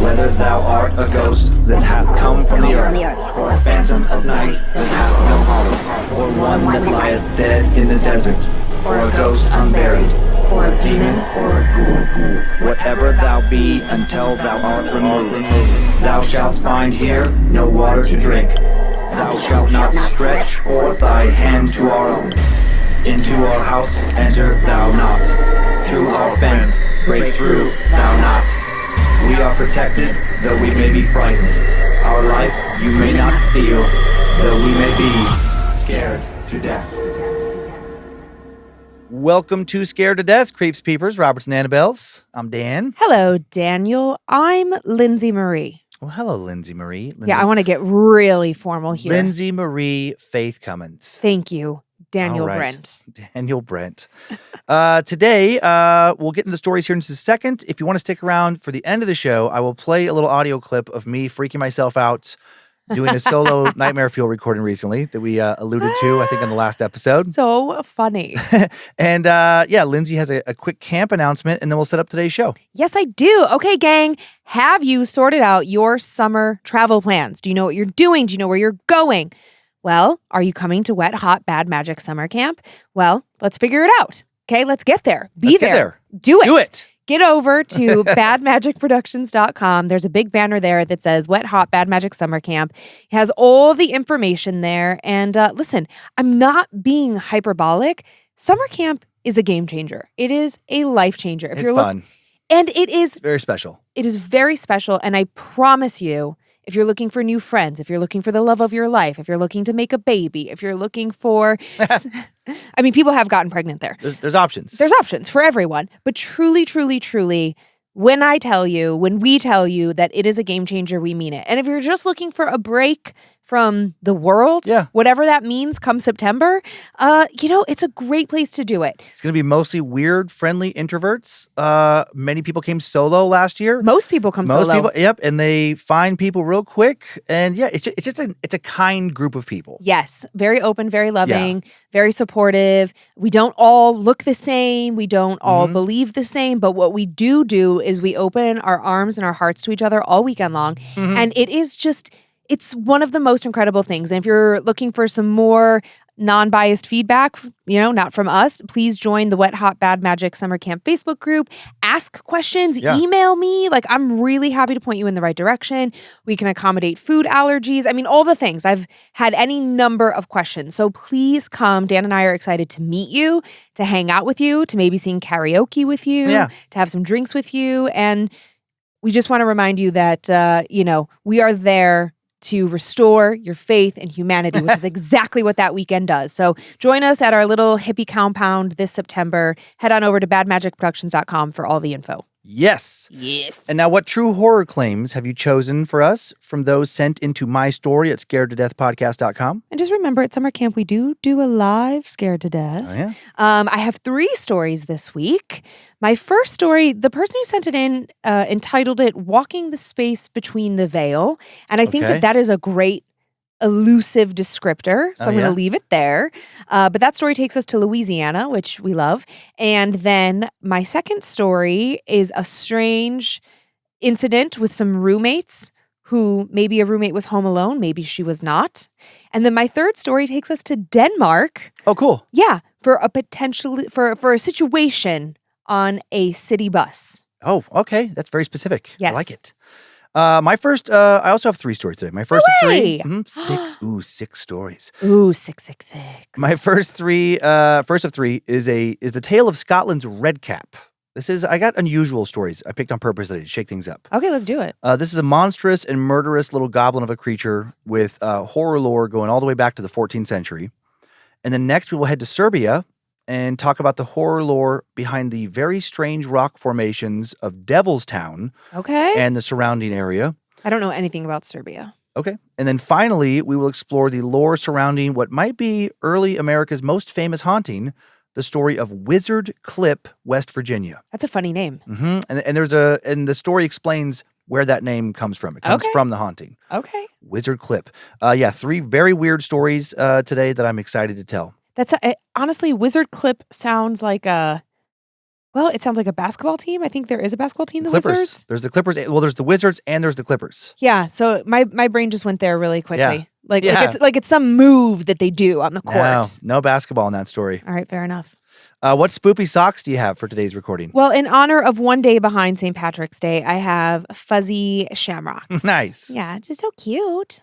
Whether thou art a ghost that hath come from the earth, or a phantom of night that hath no home, or one that lieth dead in the desert, or a ghost unburied, or a demon, or a ghoul, whatever thou be until thou art removed, thou shalt find here no water to drink. Thou shalt not stretch forth thy hand to our own. Into our house enter thou not. Through our fence break through thou not. We are protected, though we may be frightened. Our life you may not steal, though we may be scared to death. Welcome to Scared to Death, Creeps, Peepers, Roberts, and Annabelles. I'm Dan. Hello, Daniel. I'm Lynze Marie. Well, hello, Lynze Marie. Yeah, I want to get really formal here. Lynze Marie Faith Cummins. Thank you, Daniel All right. Brent. Daniel Brent. Today, we'll get into the stories here in just a second. If you want to stick around for the end of the show, I will play a little audio clip of me freaking myself out doing a solo Nightmare Fuel recording recently that we alluded to, I think, in the last episode. So funny. And Lynze has a quick camp announcement, and then we'll set up today's show. Yes, I do. Okay, gang. Have you sorted out your summer travel plans? Do you know what you're doing? Do you know where you're going? Well, are you coming to Wet Hot Bad Magic Summer Camp? Well, let's figure it out. Okay, let's get there. Be there. Do it. Do it. Get over to badmagicproductions.com. There's a big banner there that says Wet Hot Bad Magic Summer Camp. It has all the information there. And listen, I'm not being hyperbolic. Summer camp is a game changer. It is a life changer. It's fun. And it is Very special. It is very special. And I promise you, if you're looking for new friends, if you're looking for the love of your life, if you're looking to make a baby, if you're looking for... I mean, people have gotten pregnant there. There's options. There's options for everyone. But truly, truly, truly, when we tell you that it is a game changer, we mean it. And if you're just looking for a break from the world, whatever that means come September, it's a great place to do it. It's going to be mostly weird, friendly introverts. Many people came solo last year. Most people come solo. Yep, and they find people real quick. And it's a kind group of people. Yes, very open, very loving, very supportive. We don't all look the same. We don't all believe the same. But what we do is we open our arms and our hearts to each other all weekend long. And it is just... It's one of the most incredible things. And if you're looking for some more non-biased feedback, not from us, please join the Wet Hot Bad Magic Summer Camp Facebook group. Ask questions, email me. I'm really happy to point you in the right direction. We can accommodate food allergies. I mean, all the things. I've had any number of questions. So please come. Dan and I are excited to meet you, to hang out with you, to maybe sing karaoke with you, to have some drinks with you. And we just want to remind you that, we are there to restore your faith in humanity, which is exactly what that weekend does. So join us at our little hippie compound this September. Head on over to badmagicproductions.com for all the info. Yes. And now, what true horror claims have you chosen for us from those sent into my story at scaredtodeathpodcast.com? And just remember, at summer camp, we do a live Scared to Death. Oh, yeah? I have 3 stories this week. My first story, the person who sent it in entitled it Walking the Space Between the Veil. And I think that is a great elusive descriptor, so I'm going to leave it there. But that story takes us to Louisiana, which we love. And then my second story is a strange incident with some roommates who maybe a roommate was home alone, maybe she was not. And then my third story takes us to Denmark. Oh, cool. Yeah, for a situation on a city bus. Oh, okay. That's very specific. Yes. I like it. My first, I also have 3 stories today. My first of 3, 6. Ooh, 6 stories. Ooh, 666. My first of 3 is the tale of Scotland's Redcap. I got unusual stories I picked on purpose to shake things up. Okay, let's do it. This is a monstrous and murderous little goblin of a creature with horror lore going all the way back to the 14th century. And then next we will head to Serbia and talk about the horror lore behind the very strange rock formations of Devil's Town and the surrounding area. I don't know anything about Serbia. Okay. And then finally, we will explore the lore surrounding what might be early America's most famous haunting, the story of Wizard Clip, West Virginia. That's a funny name. Mm-hmm. And the story explains where that name comes from. It comes from the haunting. Okay. Wizard Clip. 3 very weird stories today that I'm excited to tell. That's honestly, Wizard Clip sounds like a Well, it sounds like a basketball team. I think there is a basketball team, the Clippers. Wizards. There's the Clippers. Well, there's the Wizards and there's the Clippers. Yeah, so my brain just went there really quickly. Yeah. Like it's some move that they do on the court. No basketball in that story. All right, fair enough. What spoopy socks do you have for today's recording? Well, in honor of one day behind St. Patrick's Day, I have fuzzy shamrocks. Nice. Yeah, just so cute.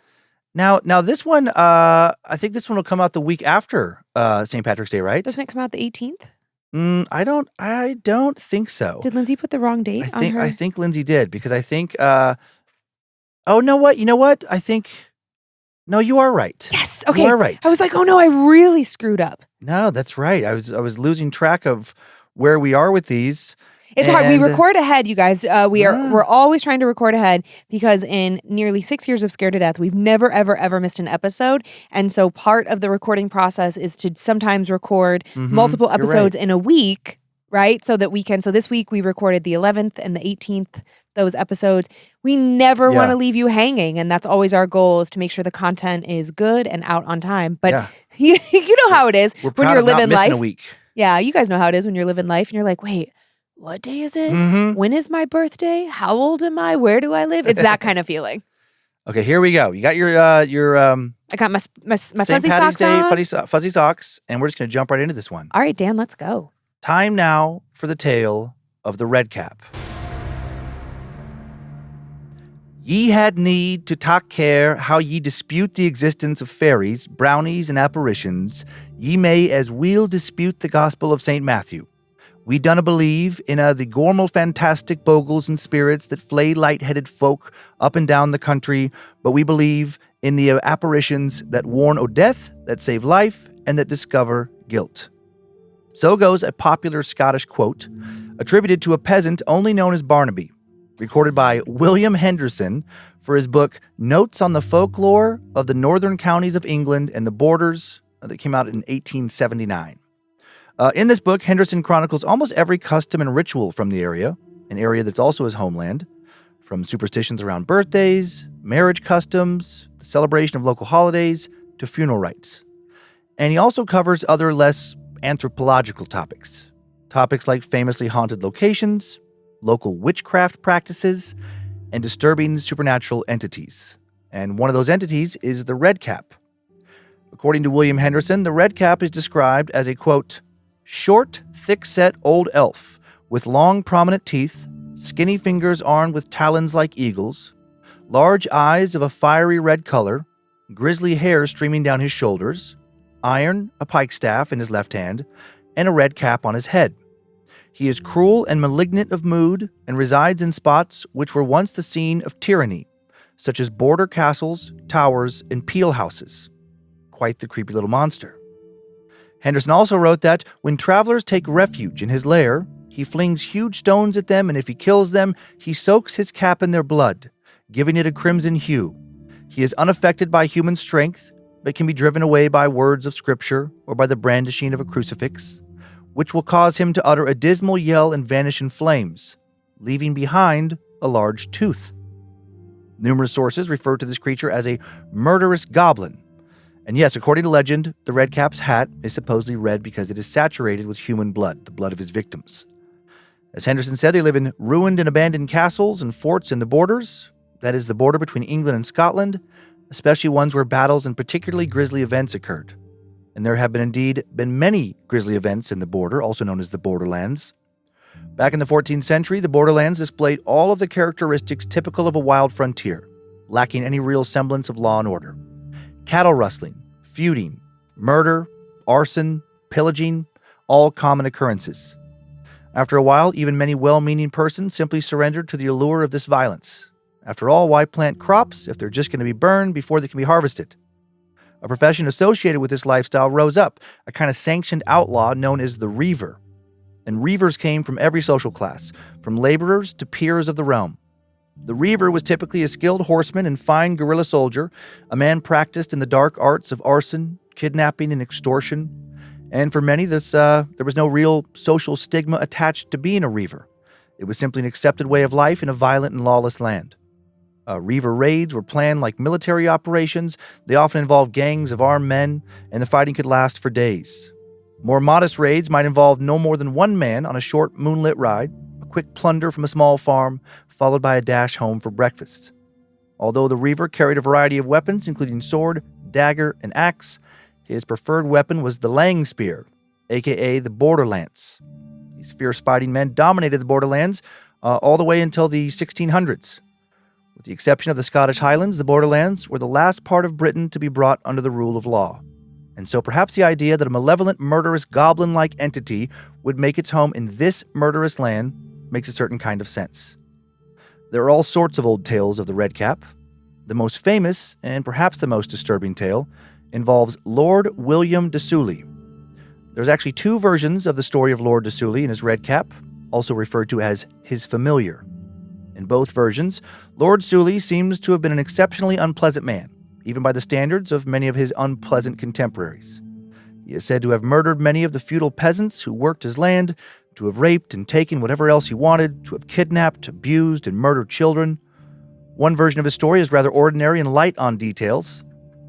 Now this one, I think this one will come out the week after St. Patrick's Day, right? Doesn't it come out the 18th? I don't think so. Did Lynze put the wrong date on her? I think Lynze did because I think. Oh, no, what? You know what? I think. No, you are right. Yes. Okay. You are right. I was like, oh no, I really screwed up. No, that's right. I was losing track of where we are with these. It's hard. We record ahead, you guys. We're always trying to record ahead because in nearly 6 years of Scared to Death, we've never, ever, ever missed an episode. And so part of the recording process is to sometimes record multiple episodes in a week, right? So that we can. So this week we recorded the 11th and the 18th, those episodes. We never want to leave you hanging. And that's always our goal, is to make sure the content is good and out on time. But you know how it is when you're living life. A week. Yeah, you guys know how it is when you're living life and you're like, wait, what day is it? When is my birthday? How old am I? Where do I live? It's that kind of feeling. Okay, here we go. You got your I got my St. fuzzy Patty's socks Day on. fuzzy socks, and we're just going to jump right into this one. All right, Dan, let's go. Time now for the tale of the Redcap. Ye had need to take care how ye dispute the existence of fairies, brownies, and apparitions. Ye may as weel dispute the gospel of St. Matthew. We dunna believe in the gormal fantastic bogles and spirits that flay light-headed folk up and down the country, but we believe in the apparitions that warn o' death, that save life, and that discover guilt. So goes a popular Scottish quote, attributed to a peasant only known as Barnaby, recorded by William Henderson for his book Notes on the Folklore of the Northern Counties of England and the Borders, that came out in 1879. In this book, Henderson chronicles almost every custom and ritual from the area, an area that's also his homeland, from superstitions around birthdays, marriage customs, the celebration of local holidays, to funeral rites. And he also covers other less anthropological topics. Topics like famously haunted locations, local witchcraft practices, and disturbing supernatural entities. And one of those entities is the Redcap. According to William Henderson, the Redcap is described as a, quote, short, thick-set old elf with long, prominent teeth, skinny fingers armed with talons like eagles, large eyes of a fiery red color, grizzly hair streaming down his shoulders, iron, a pikestaff in his left hand, and a red cap on his head. He is cruel and malignant of mood and resides in spots which were once the scene of tyranny, such as border castles, towers, and peel houses. Quite the creepy little monster. Henderson also wrote that when travelers take refuge in his lair, he flings huge stones at them, and if he kills them, he soaks his cap in their blood, giving it a crimson hue. He is unaffected by human strength, but can be driven away by words of scripture or by the brandishing of a crucifix, which will cause him to utter a dismal yell and vanish in flames, leaving behind a large tooth. Numerous sources refer to this creature as a murderous goblin. And yes, according to legend, the Redcap's hat is supposedly red because it is saturated with human blood, the blood of his victims. As Henderson said, they live in ruined and abandoned castles and forts in the borders, that is, the border between England and Scotland, especially ones where battles and particularly grisly events occurred. And there have been many grisly events in the border, also known as the borderlands. Back in the 14th century, the borderlands displayed all of the characteristics typical of a wild frontier, lacking any real semblance of law and order. Cattle rustling, feuding, murder, arson, pillaging, all common occurrences. After a while, even many well-meaning persons simply surrendered to the allure of this violence. After all, why plant crops if they're just going to be burned before they can be harvested? A profession associated with this lifestyle rose up, a kind of sanctioned outlaw known as the Reaver. And Reavers came from every social class, from laborers to peers of the realm. The Reaver was typically a skilled horseman and fine guerrilla soldier, a man practiced in the dark arts of arson, kidnapping, and extortion. And for many, there was no real social stigma attached to being a Reaver. It was simply an accepted way of life in a violent and lawless land. Reaver raids were planned like military operations. They often involved gangs of armed men, and the fighting could last for days. More modest raids might involve no more than one man on a short moonlit ride, a quick plunder from a small farm, followed by a dash home for breakfast. Although the Reaver carried a variety of weapons, including sword, dagger, and axe, his preferred weapon was the Lang Spear, aka the Border Lance. These fierce fighting men dominated the borderlands all the way until the 1600s. With the exception of the Scottish Highlands, the borderlands were the last part of Britain to be brought under the rule of law. And so perhaps the idea that a malevolent, murderous, goblin-like entity would make its home in this murderous land makes a certain kind of sense. There are all sorts of old tales of the Redcap. The most famous, and perhaps the most disturbing tale, involves Lord William de Sully. There's actually two versions of the story of Lord de Sully and his Redcap, also referred to as his familiar. In both versions, Lord Sully seems to have been an exceptionally unpleasant man, even by the standards of many of his unpleasant contemporaries. He is said to have murdered many of the feudal peasants who worked his land, to have raped and taken whatever else he wanted, to have kidnapped, abused, and murdered children. One version of his story is rather ordinary and light on details.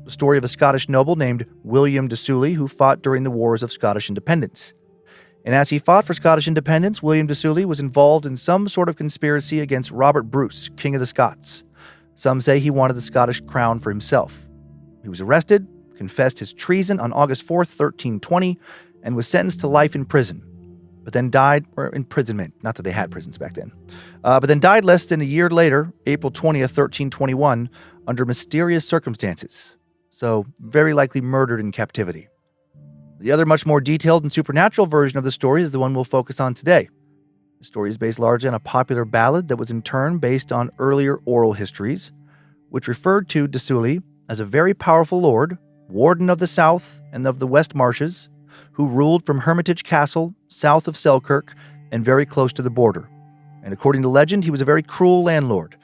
The story of a Scottish noble named William de Sully who fought during the Wars of Scottish Independence. And as he fought for Scottish independence, William de Sully was involved in some sort of conspiracy against Robert Bruce, King of the Scots. Some say he wanted the Scottish crown for himself. He was arrested, confessed his treason on August 4th, 1320, and was sentenced to life in prison. But then died, or imprisonment, not that they had prisons back then, but then died less than a year later, April 20th, 1321, under mysterious circumstances. So very likely murdered in captivity. The other much more detailed and supernatural version of the story is the one we'll focus on today. The story is based largely on a popular ballad that was in turn based on earlier oral histories, which referred to de Sully as a very powerful lord, warden of the south and of the west marches, who ruled from Hermitage Castle, south of Selkirk, and very close to the border. And according to legend, he was a very cruel landlord,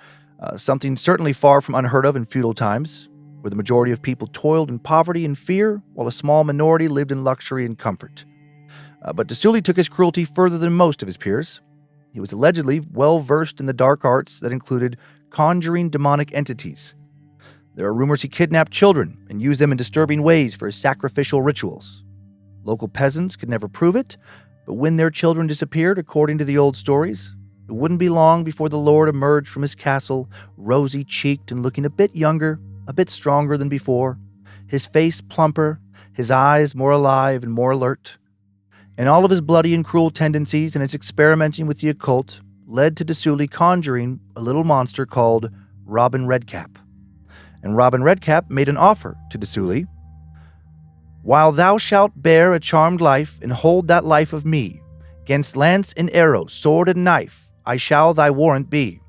something certainly far from unheard of in feudal times, where the majority of people toiled in poverty and fear, while a small minority lived in luxury and comfort. But de Sully took his cruelty further than most of his peers. He was allegedly well-versed in the dark arts that included conjuring demonic entities. There are rumors he kidnapped children and used them in disturbing ways for his sacrificial rituals. Local peasants could never prove it, but when their children disappeared, according to the old stories, it wouldn't be long before the lord emerged from his castle, rosy-cheeked and looking a bit younger, a bit stronger than before, his face plumper, his eyes more alive and more alert. And all of his bloody and cruel tendencies and his experimenting with the occult led to de Sully conjuring a little monster called Robin Redcap. And Robin Redcap made an offer to de Sully. "While thou shalt bear a charmed life and hold that life of me, 'gainst lance and arrow, sword and knife, I shall thy warrant be.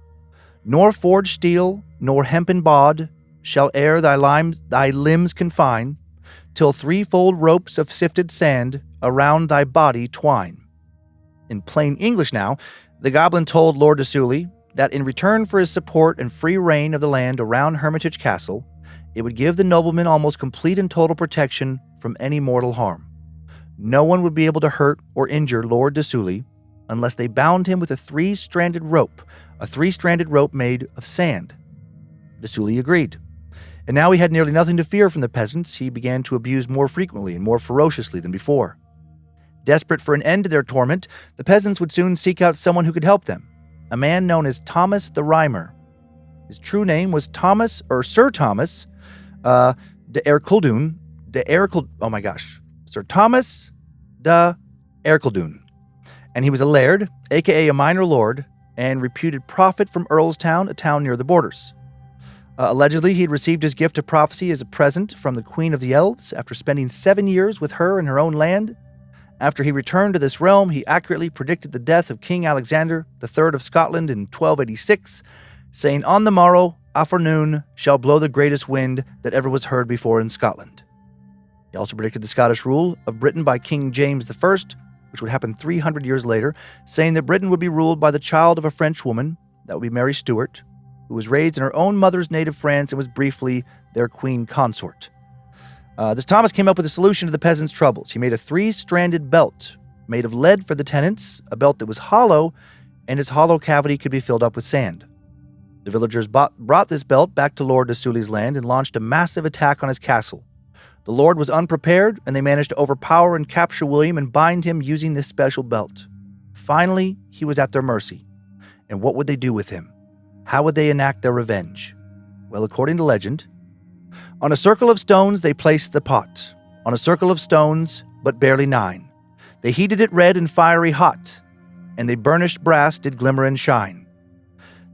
Nor forged steel, nor hempen bod, shall e'er thy limbs confine, till threefold ropes of sifted sand around thy body twine." In plain English now, the goblin told Lord de Sully that in return for his support and free reign of the land around Hermitage Castle, it would give the nobleman almost complete and total protection from any mortal harm. No one would be able to hurt or injure Lord de Sully unless they bound him with a three-stranded rope made of sand. De Sully agreed. And now he had nearly nothing to fear from the peasants he began to abuse more frequently and more ferociously than before. Desperate for an end to their torment, the peasants would soon seek out someone who could help them, a man known as Thomas the Rhymer. His true name was Sir Thomas de Ercildoune, Sir Thomas de Ercildoune. And he was a laird, aka a minor lord, and reputed prophet from Earlstown, a town near the borders. Allegedly, he had received his gift of prophecy as a present from the Queen of the Elves after spending 7 years with her in her own land. After he returned to this realm, he accurately predicted the death of King Alexander III of Scotland in 1286, saying, "On the morrow, afternoon, shall blow the greatest wind that ever was heard before in Scotland." He also predicted the Scottish rule of Britain by King James I, which would happen 300 years later, saying that Britain would be ruled by the child of a French woman, that would be Mary Stuart, who was raised in her own mother's native France and was briefly their queen consort. This Thomas came up with a solution to the peasants' troubles. He made a three-stranded belt made of lead for the tenants, a belt that was hollow, and its hollow cavity could be filled up with sand. The villagers brought this belt back to Lord de Sully's land and launched a massive attack on his castle. The Lord was unprepared, and they managed to overpower and capture William and bind him using this special belt. Finally, he was at their mercy. And what would they do with him? How would they enact their revenge? Well, according to legend, on a circle of stones they placed the pot. On a circle of stones, but barely 9. They heated it red and fiery hot, and they burnished brass did glimmer and shine.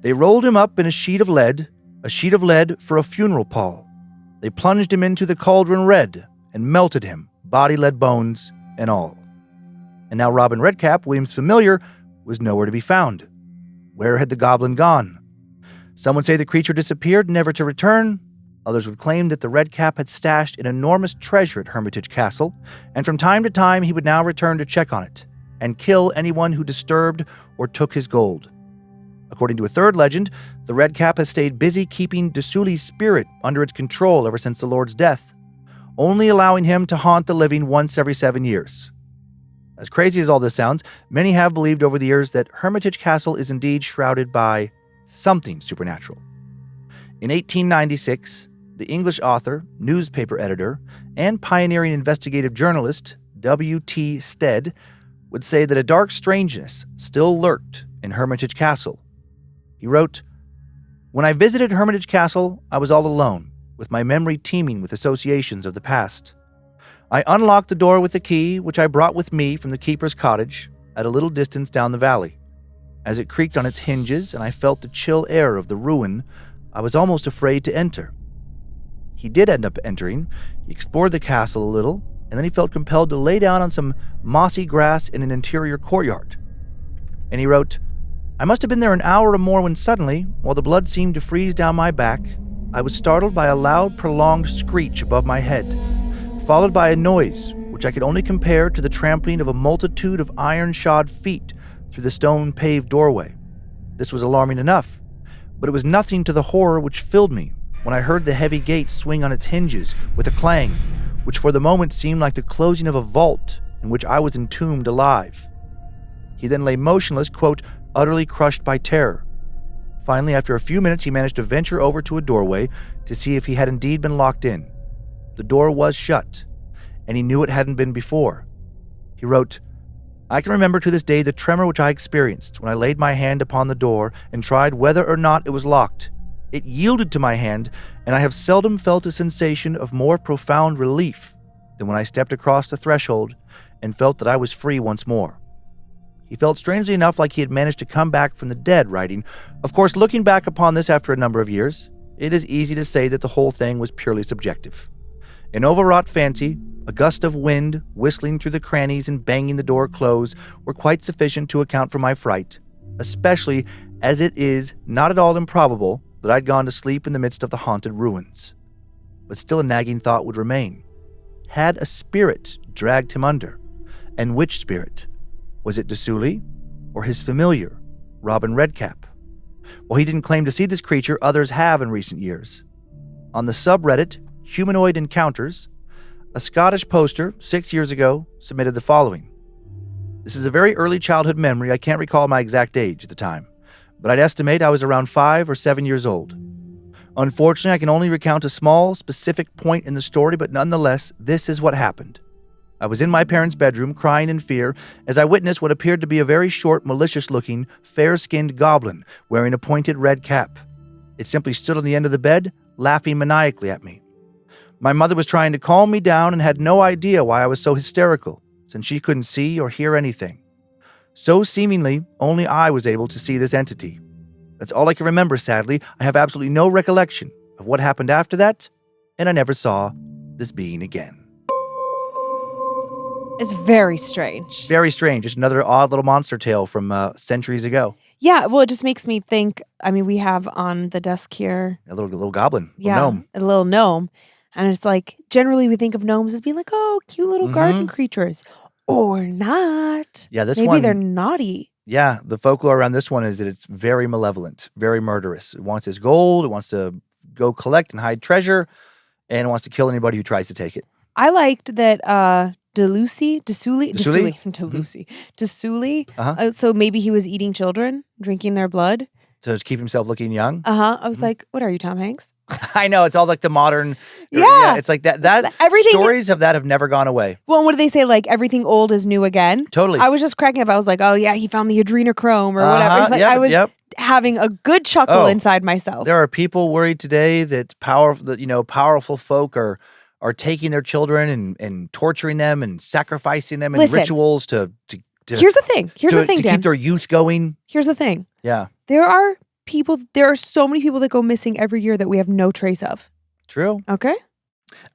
They rolled him up in a sheet of lead for a funeral pall. They plunged him into the cauldron red, and melted him, body lead bones and all. And now Robin Redcap, William's familiar, was nowhere to be found. Where had the goblin gone? Some would say the creature disappeared, never to return. Others would claim that the Redcap had stashed an enormous treasure at Hermitage Castle, and from time to time he would now return to check on it, and kill anyone who disturbed or took his gold. According to a third legend, the Redcap has stayed busy keeping Desuli's spirit under its control ever since the Lord's death, only allowing him to haunt the living once every 7 years. As crazy as all this sounds, many have believed over the years that Hermitage Castle is indeed shrouded by something supernatural. In 1896, the English author, newspaper editor, and pioneering investigative journalist W.T. Stead would say that a dark strangeness still lurked in Hermitage Castle. He wrote, "When I visited Hermitage Castle, I was all alone, with my memory teeming with associations of the past. I unlocked the door with the key, which I brought with me from the keeper's cottage at a little distance down the valley. As it creaked on its hinges and I felt the chill air of the ruin, I was almost afraid to enter." He did end up entering. He explored the castle a little, and then he felt compelled to lay down on some mossy grass in an interior courtyard. And he wrote, "I must have been there an hour or more when suddenly, while the blood seemed to freeze down my back, I was startled by a loud, prolonged screech above my head, followed by a noise which I could only compare to the trampling of a multitude of iron-shod feet through the stone-paved doorway. This was alarming enough, but it was nothing to the horror which filled me when I heard the heavy gate swing on its hinges with a clang, which for the moment seemed like the closing of a vault in which I was entombed alive." He then lay motionless, quote, "utterly crushed by terror. Finally, after a few minutes, he managed to venture over to a doorway to see if he had indeed been locked in. The door was shut, and he knew it hadn't been before. He wrote, "I can remember to this day the tremor which I experienced when I laid my hand upon the door and tried whether or not it was locked. It yielded to my hand, and I have seldom felt a sensation of more profound relief than when I stepped across the threshold and felt that I was free once more." He felt strangely enough like he had managed to come back from the dead, writing, "Of course, looking back upon this after a number of years, it is easy to say that the whole thing was purely subjective. An overwrought fancy, a gust of wind whistling through the crannies and banging the door close were quite sufficient to account for my fright, especially as it is not at all improbable that I'd gone to sleep in the midst of the haunted ruins. But still a nagging thought would remain. Had a spirit dragged him under? And which spirit? Was it Desuli or his familiar, Robin Redcap? While he didn't claim to see this creature, others have in recent years. On the subreddit Humanoid Encounters, a Scottish poster 6 years ago submitted the following. This is a very early childhood memory. I can't recall my exact age at the time, but I'd estimate I was around 5 or 7 years old. Unfortunately, I can only recount a small, specific point in the story, but nonetheless, this is what happened. I was in my parents' bedroom, crying in fear, as I witnessed what appeared to be a very short, malicious-looking, fair-skinned goblin wearing a pointed red cap. It simply stood on the end of the bed, laughing maniacally at me. My mother was trying to calm me down and had no idea why I was so hysterical, since she couldn't see or hear anything. So seemingly, only I was able to see this entity. That's all I can remember, sadly. I have absolutely no recollection of what happened after that, and I never saw this being again." It's very strange. Very strange. Just another odd little monster tale from centuries ago. Yeah, well, it just makes me think, I mean, we have on the desk here. A little goblin. Yeah, gnome. a little gnome. And it's like, generally we think of gnomes as being like, oh, cute little garden creatures. Or not. Yeah, this Maybe one. Maybe they're naughty. Yeah, the folklore around this one is that it's very malevolent, very murderous. It wants its gold, it wants to go collect and hide treasure, and it wants to kill anybody who tries to take it. I liked that Desuli. Uh-huh. So maybe he was eating children, drinking their blood. To keep himself looking young. I was like, what are you, Tom Hanks? I know, it's all like the modern. Yeah. It's like that Everything. Stories of that have never gone away. Well, what do they say? Like everything old is new again. Totally. I was just cracking up. I was like, oh yeah, he found the adrenochrome or whatever. Like, I was having a good chuckle inside myself. There are people worried today that powerful folk are taking their children and torturing them and sacrificing them in rituals to Here's the thing. Dan. Keep their youth going. Here's the thing. Yeah. There are so many people that go missing every year that we have no trace of. True. Okay.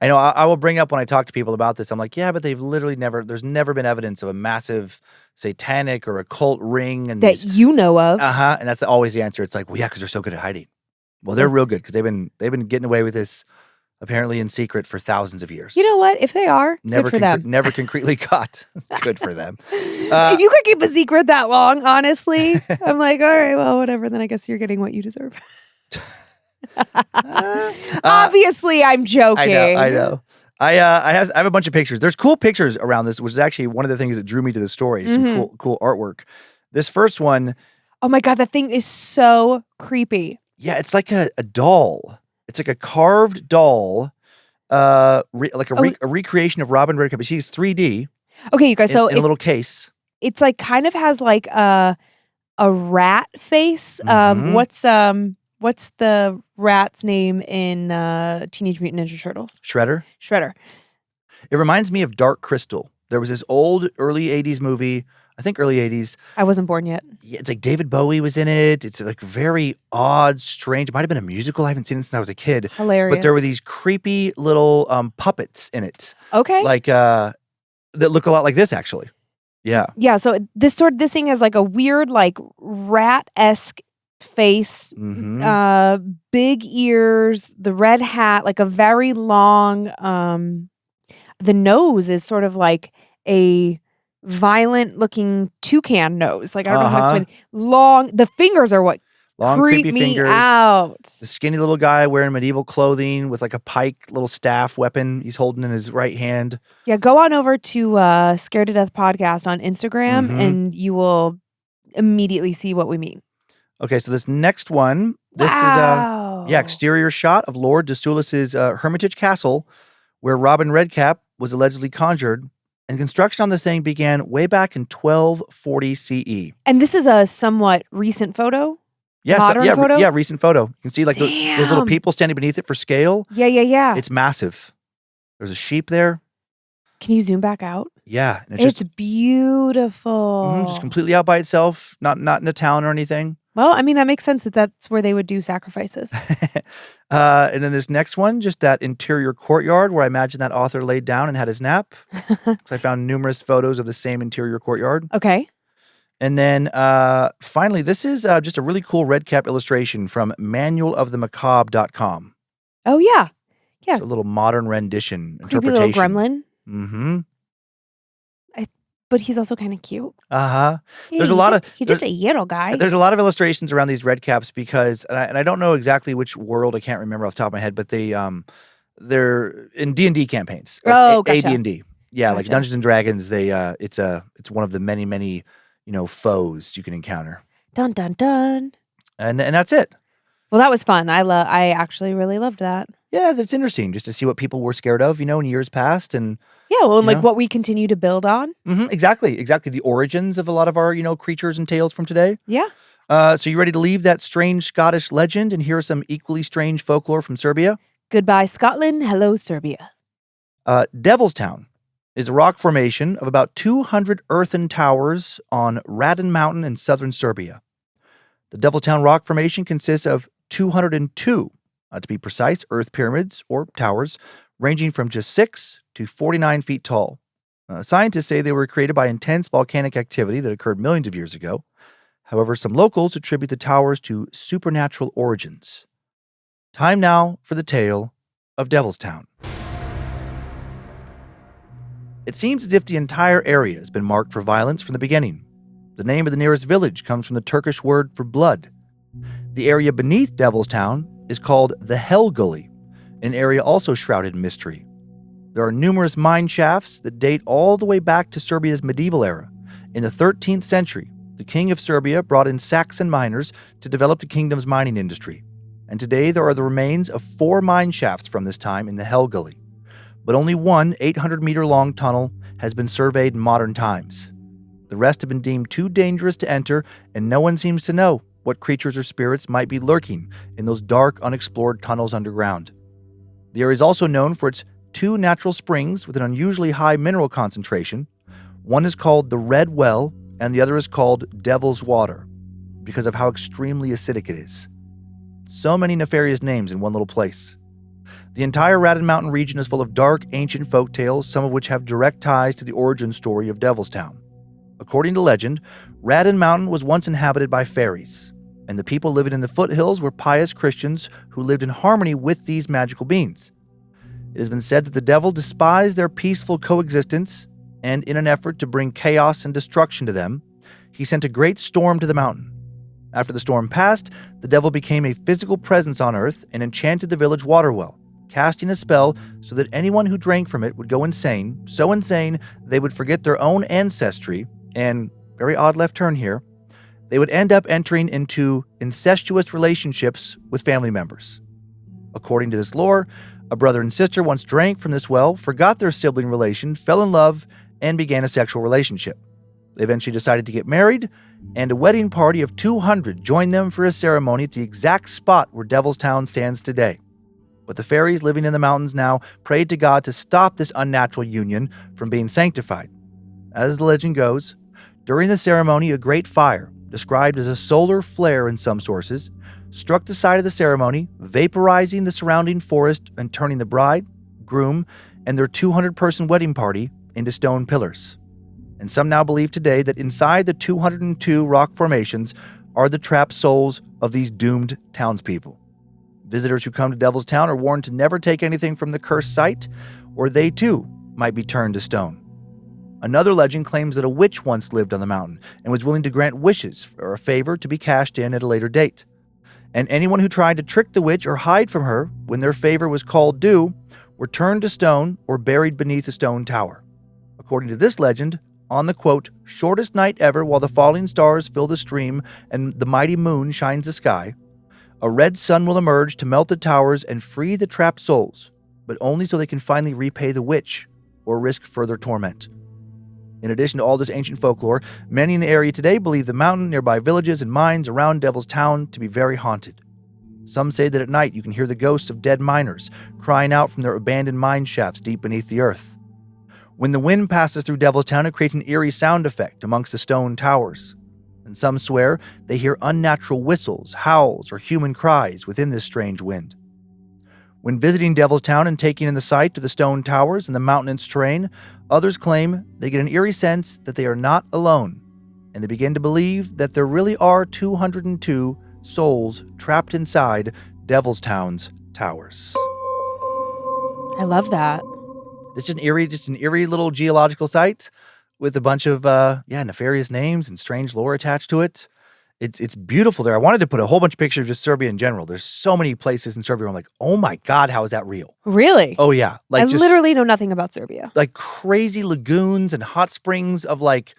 I know. I will bring up when I talk to people about this. I'm like, yeah, but they've literally there's never been evidence of a massive satanic or occult ring. And you know of. And that's always the answer. It's like, well, yeah, because they're so good at hiding. Well, they're real good because they've been getting away with this apparently in secret for thousands of years. You know what? If they are, good for them. Never concretely caught. Good for them. If you could keep a secret that long, honestly, I'm like, all right, well, whatever. Then I guess you're getting what you deserve. Obviously, I'm joking. I know. I have a bunch of pictures. There's cool pictures around this, which is actually one of the things that drew me to the story. Some cool artwork. This first one. Oh my God, that thing is so creepy. Yeah, it's like a doll. It's like a carved doll, a recreation of Robin Redcap. She's 3D. Okay, you guys. So in a little case. It's like kind of has like a rat face. What's the rat's name in Teenage Mutant Ninja Turtles? Shredder. It reminds me of Dark Crystal. There was this old early 80s movie. I think early 80s. I wasn't born yet. Yeah, it's like David Bowie was in it. It's like very odd, strange. It might have been a musical. I haven't seen it since I was a kid. Hilarious. But there were these creepy little puppets in it. Okay. Like that look a lot like this, actually. Yeah. Yeah. So this thing has like a weird, like rat-esque face, big ears, the red hat, like a very long. The nose is sort of like a violent looking toucan nose. Like I don't know how to explain. Long. The fingers are what long, creep creepy me fingers. out. The skinny little guy wearing medieval clothing with like a pike little staff weapon he's holding in his right hand. Yeah, go on over to Scared to Death Podcast on Instagram and you will immediately see what we mean. Okay, so this next one, this is a exterior shot of Lord Destoulis's Hermitage Castle, where Robin Redcap was allegedly conjured. And construction on this thing began way back in 1240 CE. And this is a somewhat recent photo? Yes, modern photo? Yeah, recent photo. You can see like those little people standing beneath it for scale. Yeah. It's massive. There's a sheep there. Can you zoom back out? Yeah. And it's beautiful. Just completely out by itself, not in a town or anything. Well, I mean, that makes sense that's where they would do sacrifices. And then this next one, just that interior courtyard where I imagine that author laid down and had his nap. Because I found numerous photos of the same interior courtyard. Okay. And then finally, this is just a really cool Redcap illustration from manualofthemacabre.com. Oh, yeah. Yeah. It's a little modern rendition Creepy interpretation. Little gremlin. Mm-hmm. But he's also kind of cute. Uh-huh. He's just a little guy. There's a lot of illustrations around these Redcaps because, and I don't know exactly which world, I can't remember off the top of my head, but they're in D&D campaigns. Oh, gotcha. AD&D. Yeah, Gotcha. like Dungeons and Dragons, it's one of the many, foes you can encounter. Dun, dun, dun. And that's it. Well, that was fun. I actually really loved that. Yeah, that's interesting just to see what people were scared of, in years past. And yeah, well, and like what we continue to build on. Mm-hmm, exactly. The origins of a lot of our, creatures and tales from today. Yeah. So you ready to leave that strange Scottish legend and hear some equally strange folklore from Serbia? Goodbye, Scotland. Hello, Serbia. Devil's Town is a rock formation of about 200 earthen towers on Radin Mountain in southern Serbia. The Devil's Town rock formation consists of 202, to be precise, earth pyramids or towers, ranging from just 6 to 49 feet tall. Scientists say they were created by intense volcanic activity that occurred millions of years ago. However, some locals attribute the towers to supernatural origins. Time now for the tale of Devil's Town. It seems as if the entire area has been marked for violence from the beginning. The name of the nearest village comes from the Turkish word for blood. The area beneath Devil's Town is called the Hell Gully, an area also shrouded in mystery. There are numerous mine shafts that date all the way back to Serbia's medieval era in the 13th century The king of Serbia brought in Saxon miners to develop the kingdom's mining industry. And today there are the remains of 4 mine shafts from this time in the Hell Gully. But only one 800-meter-long tunnel has been surveyed in modern times. The rest have been deemed too dangerous to enter, and no one seems to know what creatures or spirits might be lurking in those dark, unexplored tunnels underground. The area is also known for its 2 natural springs with an unusually high mineral concentration. One is called the Red Well, and the other is called Devil's Water, because of how extremely acidic it is. So many nefarious names in one little place. The entire Radin Mountain region is full of dark, ancient folk tales, some of which have direct ties to the origin story of Devilstown. According to legend, Radin Mountain was once inhabited by fairies, and the people living in the foothills were pious Christians who lived in harmony with these magical beings. It has been said that the devil despised their peaceful coexistence, and in an effort to bring chaos and destruction to them, he sent a great storm to the mountain. After the storm passed, the devil became a physical presence on earth and enchanted the village water well, casting a spell so that anyone who drank from it would go insane, so insane they would forget their own ancestry, and, very odd left turn here, they would end up entering into incestuous relationships with family members. According to this lore, a brother and sister once drank from this well, forgot their sibling relation, fell in love, and began a sexual relationship. They eventually decided to get married, and a wedding party of 200 joined them for a ceremony at the exact spot where Devilstown stands today. But the fairies living in the mountains now prayed to God to stop this unnatural union from being sanctified. As the legend goes, during the ceremony, a great fire, described as a solar flare in some sources, struck the site of the ceremony, vaporizing the surrounding forest and turning the bride, groom, and their 200-person wedding party into stone pillars. And some now believe today that inside the 202 rock formations are the trapped souls of these doomed townspeople. Visitors who come to Devilstown are warned to never take anything from the cursed site, or they too might be turned to stone. Another legend claims that a witch once lived on the mountain and was willing to grant wishes or a favor to be cashed in at a later date. And anyone who tried to trick the witch or hide from her when their favor was called due were turned to stone or buried beneath a stone tower. According to this legend, on the, quote, shortest night ever while the falling stars fill the stream and the mighty moon shines the sky, a red sun will emerge to melt the towers and free the trapped souls, but only so they can finally repay the witch or risk further torment. In addition to all this ancient folklore, many in the area today believe the mountain, nearby villages, and mines around Devil's Town to be very haunted. Some say that at night you can hear the ghosts of dead miners crying out from their abandoned mine shafts deep beneath the earth. When the wind passes through Devil's Town, it creates an eerie sound effect amongst the stone towers. And some swear they hear unnatural whistles, howls, or human cries within this strange wind. When visiting Devil's Town and taking in the sight of the stone towers and the mountainous terrain, others claim they get an eerie sense that they are not alone, and they begin to believe that there really are 202 souls trapped inside Devil's Town's towers. I love that. It's an eerie little geological site with a bunch of nefarious names and strange lore attached to it. It's beautiful there. I wanted to put a whole bunch of pictures of just Serbia in general. There's so many places in Serbia where I'm like, oh my God, how is that real? Really? Oh yeah. I literally know nothing about Serbia. Like crazy lagoons and hot springs of like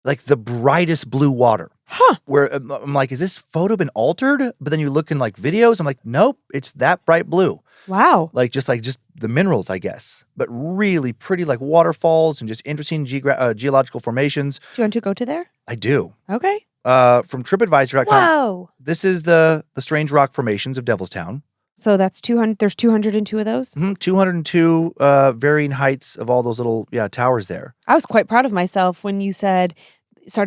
the brightest blue water. Huh. Where I'm like, is this photo been altered? But then you look in like videos, I'm like, nope, it's that bright blue. Wow. Like just the minerals, I guess. But really pretty like waterfalls and just interesting geological formations. Do you want to go to there? I do. Okay. From TripAdvisor.com. Whoa. This is the strange rock formations of Devilstown. So that's 200. There's 202 of those? 202 varying heights of all those little towers there. I was quite proud of myself when you started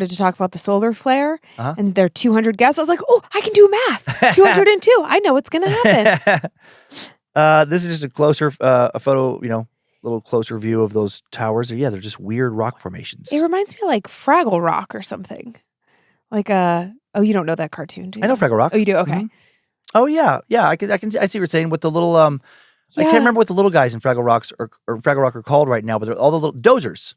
to talk about the solar flare and there are 200 guests. I was like, oh, I can do math. 202. I know what's going to happen. This is just a closer a photo, little closer view of those towers. Yeah, they're just weird rock formations. It reminds me of like Fraggle Rock or something. Like you don't know that cartoon, do you? I know Fraggle Rock. Oh, you do? Okay. Mm-hmm. Oh yeah. I see what you're saying with the little I can't remember what the little guys in Fraggle Rock are called right now, but they're all the little dozers.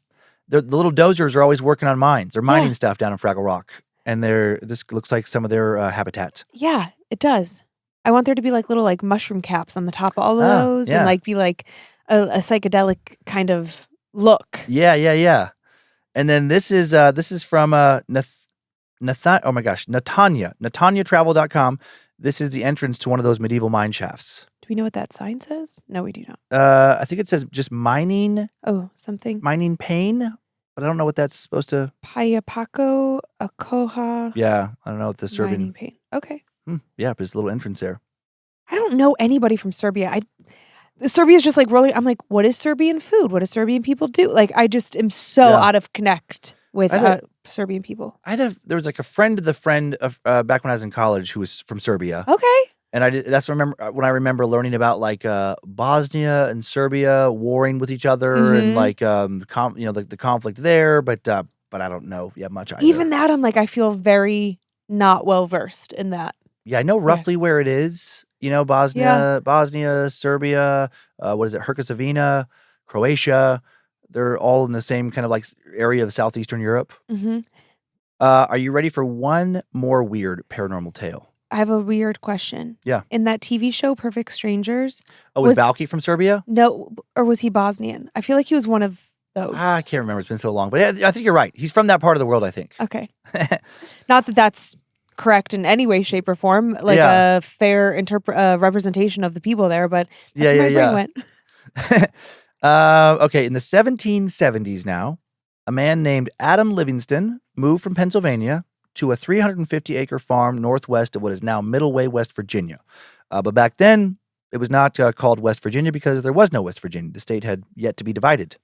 The little dozers are always working on mines. They're mining stuff down in Fraggle Rock, and this looks like some of their habitat. Yeah, it does. I want there to be like little like mushroom caps on the top of all of those, and like be like a psychedelic kind of look. Yeah. And then this is from Natanya.travel.com. This is the entrance to one of those medieval mine shafts. Do we know what that sign says? No, we do not. I think it says just mining something. pain, but I don't know what that's supposed to. Payapaco, Akoha. Yeah, I don't know what the Serbian. Mining pain. Okay. Yeah, but it's a little entrance there. I don't know anybody from Serbia. Serbia is just like really. I'm like, what is Serbian food? What do Serbian people do? Like, I just am so out of connect with Serbian people. There was like a friend of the friend of back when I was in college who was from Serbia. Okay. And that's when I remember learning about like Bosnia and Serbia warring with each other and like the conflict there, but I don't know much either. Even that, I'm like, I feel very not well versed in that. Yeah, I know roughly where it is. Bosnia, Serbia, what is it? Herzegovina, Croatia. They're all in the same kind of like area of southeastern Europe. Mm-hmm. Are you ready for one more weird paranormal tale? I have a weird question. Yeah. In that TV show, Perfect Strangers. Oh, was Balki from Serbia? No, or was he Bosnian? I feel like he was one of those. I can't remember. It's been so long. But I think you're right. He's from that part of the world, I think. Okay. Not that that's correct in any way, shape, or form. Like a fair representation of the people there, but that's where my brain went. Okay, in the 1770s now, a man named Adam Livingston moved from Pennsylvania to a 350-acre farm northwest of what is now Middleway, West Virginia. But back then, it was not called West Virginia because there was no West Virginia. The state had yet to be divided.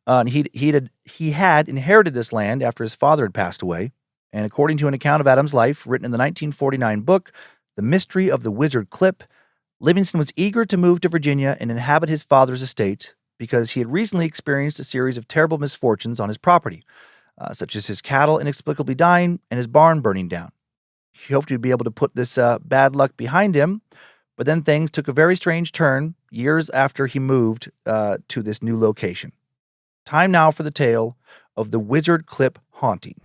And he had inherited this land after his father had passed away. And according to an account of Adam's life written in the 1949 book, The Mystery of the Wizard Clip, Livingston was eager to move to Virginia and inhabit his father's estate because he had recently experienced a series of terrible misfortunes on his property, such as his cattle inexplicably dying and his barn burning down. He hoped he'd be able to put this bad luck behind him, but then things took a very strange turn years after he moved to this new location. Time now for the tale of the Wizard Clip haunting.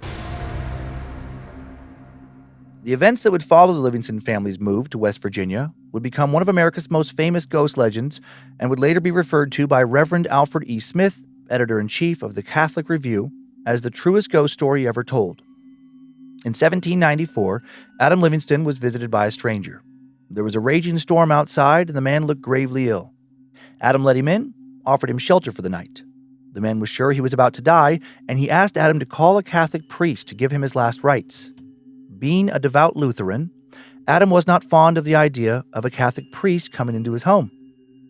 The events that would follow the Livingston family's move to West Virginia would become one of America's most famous ghost legends and would later be referred to by Reverend Alfred E. Smith, editor-in-chief of the Catholic Review, as the truest ghost story ever told. In 1794, Adam Livingston was visited by a stranger. There was a raging storm outside, and the man looked gravely ill. Adam let him in, offered him shelter for the night. The man was sure he was about to die, and he asked Adam to call a Catholic priest to give him his last rites. Being a devout Lutheran, Adam was not fond of the idea of a Catholic priest coming into his home,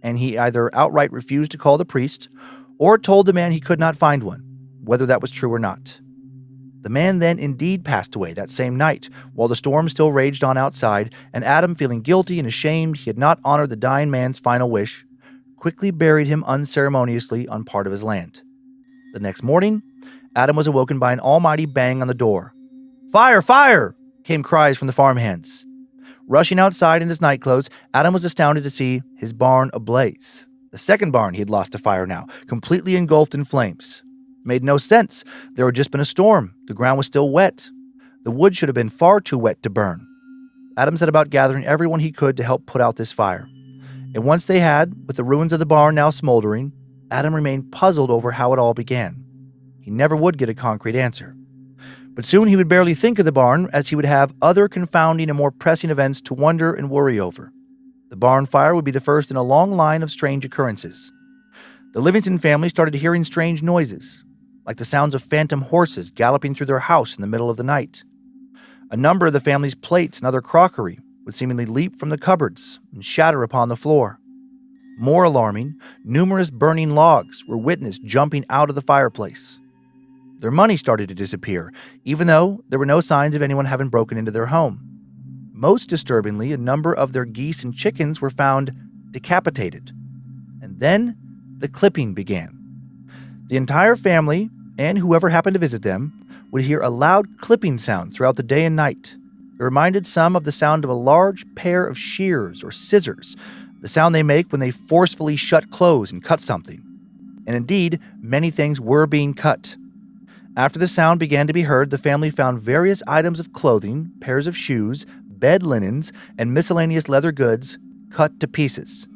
and he either outright refused to call the priest or told the man he could not find one, whether that was true or not. The man then indeed passed away that same night, while the storm still raged on outside, and Adam, feeling guilty and ashamed he had not honored the dying man's final wish, quickly buried him unceremoniously on part of his land. The next morning, Adam was awoken by an almighty bang on the door. "Fire! Fire!" came cries from the farmhands. Rushing outside in his nightclothes, Adam was astounded to see his barn ablaze. The second barn he had lost to fire now, completely engulfed in flames. It made no sense. There had just been a storm. The ground was still wet. The wood should have been far too wet to burn. Adam set about gathering everyone he could to help put out this fire. And once they had, with the ruins of the barn now smoldering, Adam remained puzzled over how it all began. He never would get a concrete answer. But soon he would barely think of the barn, as he would have other confounding and more pressing events to wonder and worry over. The barn fire would be the first in a long line of strange occurrences. The Livingston family started hearing strange noises, like the sounds of phantom horses galloping through their house in the middle of the night. A number of the family's plates and other crockery would seemingly leap from the cupboards and shatter upon the floor. More alarming, numerous burning logs were witnessed jumping out of the fireplace. Their money started to disappear, even though there were no signs of anyone having broken into their home. Most disturbingly, a number of their geese and chickens were found decapitated. And then the clipping began. The entire family, and whoever happened to visit them, would hear a loud clipping sound throughout the day and night. It reminded some of the sound of a large pair of shears or scissors, the sound they make when they forcefully shut close and cut something. And indeed, many things were being cut. After the sound began to be heard, the family found various items of clothing, pairs of shoes, bed linens, and miscellaneous leather goods cut to pieces.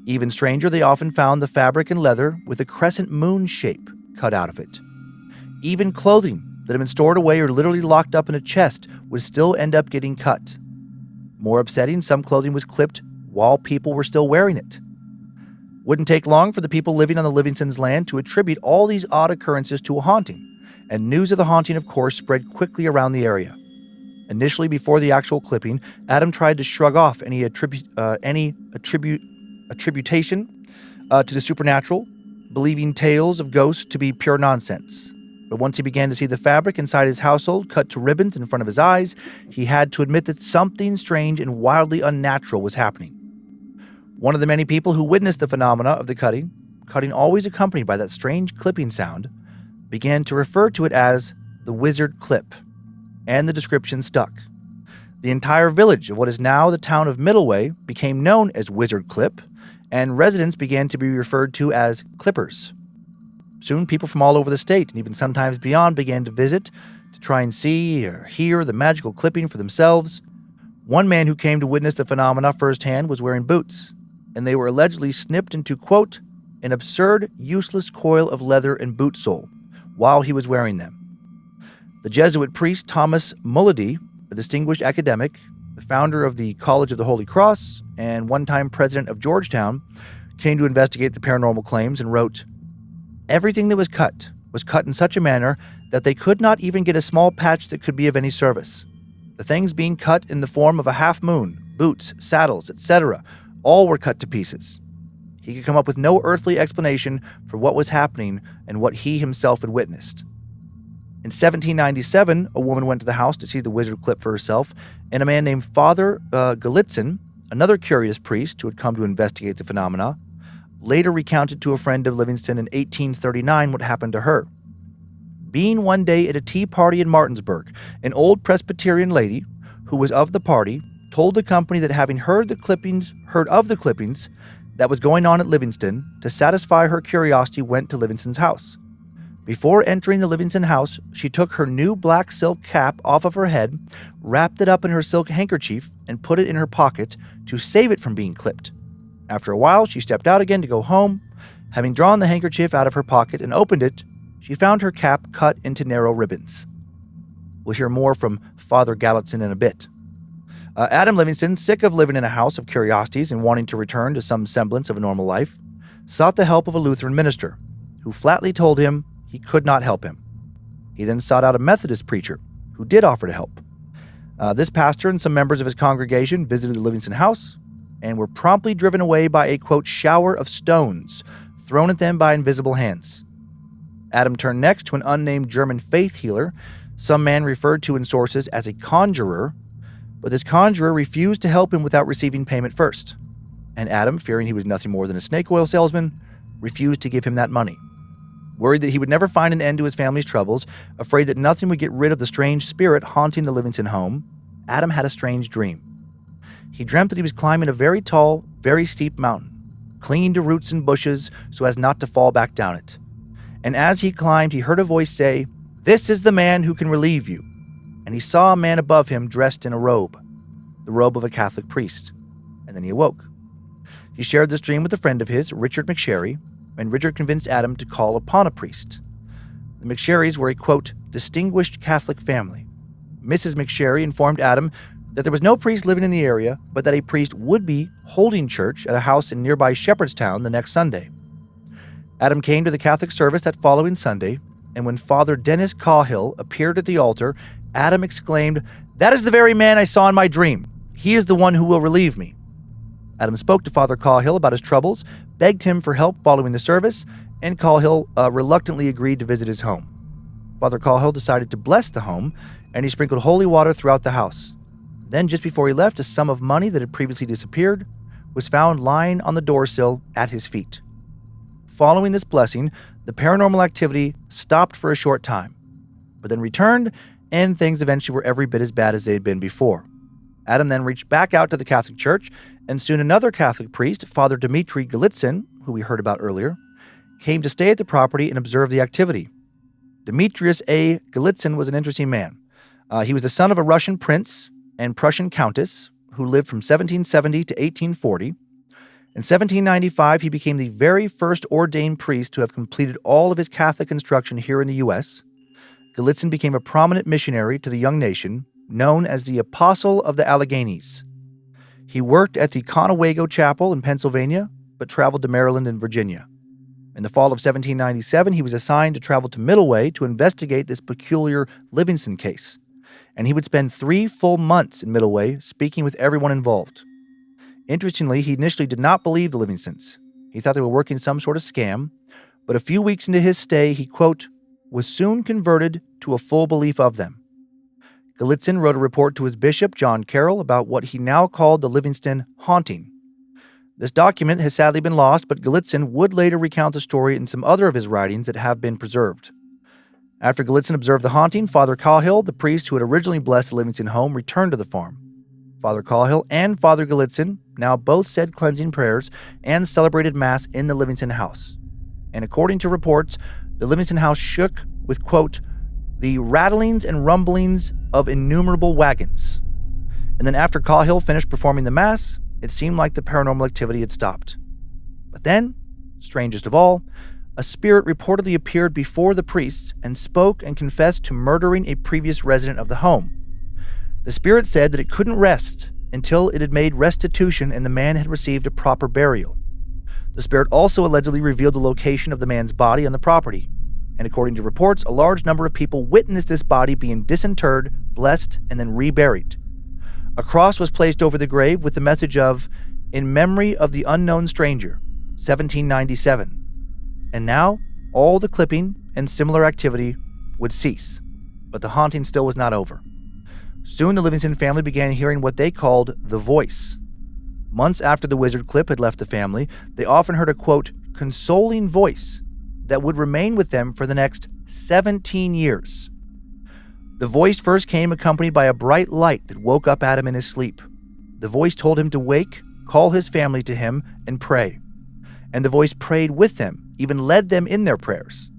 Even stranger, they often found the fabric and leather with a crescent moon shape cut out of it. Even clothing that had been stored away or literally locked up in a chest would still end up getting cut. More upsetting, some clothing was clipped while people were still wearing it. Wouldn't take long for the people living on the Livingstons' land to attribute all these odd occurrences to a haunting, and news of the haunting, of course, spread quickly around the area. Initially, before the actual clipping, Adam tried to shrug off any attribution to the supernatural, believing tales of ghosts to be pure nonsense. But once he began to see the fabric inside his household cut to ribbons in front of his eyes, he had to admit that something strange and wildly unnatural was happening. One of the many people who witnessed the phenomena of the cutting always accompanied by that strange clipping sound, began to refer to it as the wizard clip, and the description stuck. The entire village of what is now the town of Middleway became known as Wizard Clip, and residents began to be referred to as Clippers. Soon, people from all over the state, and even sometimes beyond, began to visit to try and see or hear the magical clipping for themselves. One man who came to witness the phenomena firsthand was wearing boots, and they were allegedly snipped into, quote, an absurd, useless coil of leather and boot sole while he was wearing them. The Jesuit priest Thomas Mulledy, a distinguished academic, the founder of the College of the Holy Cross, and one-time president of Georgetown, came to investigate the paranormal claims and wrote, everything that was cut in such a manner that they could not even get a small patch that could be of any service. The things being cut in the form of a half moon, boots, saddles, etc., all were cut to pieces. He could come up with no earthly explanation for what was happening and what he himself had witnessed. In 1797, a woman went to the house to see the wizard clip for herself, and a man named Father Gallitzin, another curious priest who had come to investigate the phenomena, later recounted to a friend of Livingston in 1839 what happened to her. Being one day at a tea party in Martinsburg, an old Presbyterian lady who was of the party told the company that having heard of the clippings that was going on at Livingston, to satisfy her curiosity went to Livingston's house. Before entering the Livingston house, she took her new black silk cap off of her head, wrapped it up in her silk handkerchief, and put it in her pocket to save it from being clipped. After a while, she stepped out again to go home. Having drawn the handkerchief out of her pocket and opened it, she found her cap cut into narrow ribbons. We'll hear more from Father Gallitzin in a bit. Adam Livingston, sick of living in a house of curiosities and wanting to return to some semblance of a normal life, sought the help of a Lutheran minister, who flatly told him he could not help him. He then sought out a Methodist preacher, who did offer to help. This pastor and some members of his congregation visited the Livingston house and were promptly driven away by a, quote, shower of stones thrown at them by invisible hands. Adam turned next to an unnamed German faith healer, some man referred to in sources as a conjurer, but this conjurer refused to help him without receiving payment first. And Adam, fearing he was nothing more than a snake oil salesman, refused to give him that money. Worried that he would never find an end to his family's troubles, afraid that nothing would get rid of the strange spirit haunting the Livingston home, Adam had a strange dream. He dreamt that he was climbing a very tall, very steep mountain, clinging to roots and bushes so as not to fall back down it. And as he climbed, he heard a voice say, "This is the man who can relieve you." And he saw a man above him dressed in a robe, the robe of a Catholic priest. And then he awoke. He shared this dream with a friend of his, Richard McSherry, and Richard convinced Adam to call upon a priest. The McSherrys were a, quote, distinguished Catholic family. Mrs. McSherry informed Adam that there was no priest living in the area, but that a priest would be holding church at a house in nearby Shepherdstown the next Sunday. Adam came to the Catholic service that following Sunday, and when Father Dennis Cahill appeared at the altar, Adam exclaimed, "That is the very man I saw in my dream. He is the one who will relieve me." Adam spoke to Father Cahill about his troubles, begged him for help following the service, and Cahill reluctantly agreed to visit his home. Father Cahill decided to bless the home, and he sprinkled holy water throughout the house. Then, just before he left, a sum of money that had previously disappeared was found lying on the doorsill at his feet. Following this blessing, the paranormal activity stopped for a short time, but then returned, and things eventually were every bit as bad as they had been before. Adam then reached back out to the Catholic Church, and soon another Catholic priest, Father Dmitry Gallitzin, who we heard about earlier, came to stay at the property and observe the activity. Demetrius A. Gallitzin was an interesting man. He was the son of a Russian prince and Prussian countess who lived from 1770 to 1840. In 1795, he became the very first ordained priest to have completed all of his Catholic instruction here in the U.S., Gallitzin became a prominent missionary to the young nation, known as the Apostle of the Alleghenies. He worked at the Conewago Chapel in Pennsylvania, but traveled to Maryland and Virginia. In the fall of 1797, he was assigned to travel to Middleway to investigate this peculiar Livingston case, and he would spend 3 full months in Middleway speaking with everyone involved. Interestingly, he initially did not believe the Livingstons. He thought they were working some sort of scam, but a few weeks into his stay, he, quote, was soon converted to a full belief of them. Gallitzin wrote a report to his bishop, John Carroll, about what he now called the Livingston haunting. This document has sadly been lost, but Gallitzin would later recount the story in some other of his writings that have been preserved. After Gallitzin observed the haunting, Father Cahill, the priest who had originally blessed the Livingston home, returned to the farm. Father Cahill and Father Gallitzin now both said cleansing prayers and celebrated Mass in the Livingston house. And according to reports, the Livingston house shook with, quote, the rattlings and rumblings of innumerable wagons. And then after Cahill finished performing the Mass, it seemed like the paranormal activity had stopped. But then, strangest of all, a spirit reportedly appeared before the priests and spoke and confessed to murdering a previous resident of the home. The spirit said that it couldn't rest until it had made restitution and the man had received a proper burial. The spirit also allegedly revealed the location of the man's body on the property. And according to reports, a large number of people witnessed this body being disinterred, blessed, and then reburied. A cross was placed over the grave with the message of, in memory of the unknown stranger, 1797. And now, all the clipping and similar activity would cease. But the haunting still was not over. Soon the Livingston family began hearing what they called the voice. Months after the wizard clip had left the family, they often heard a, quote, consoling voice that would remain with them for the next 17 years. The voice first came accompanied by a bright light that woke up Adam in his sleep. The voice told him to wake, call his family to him, and pray. And the voice prayed with them, even led them in their prayers.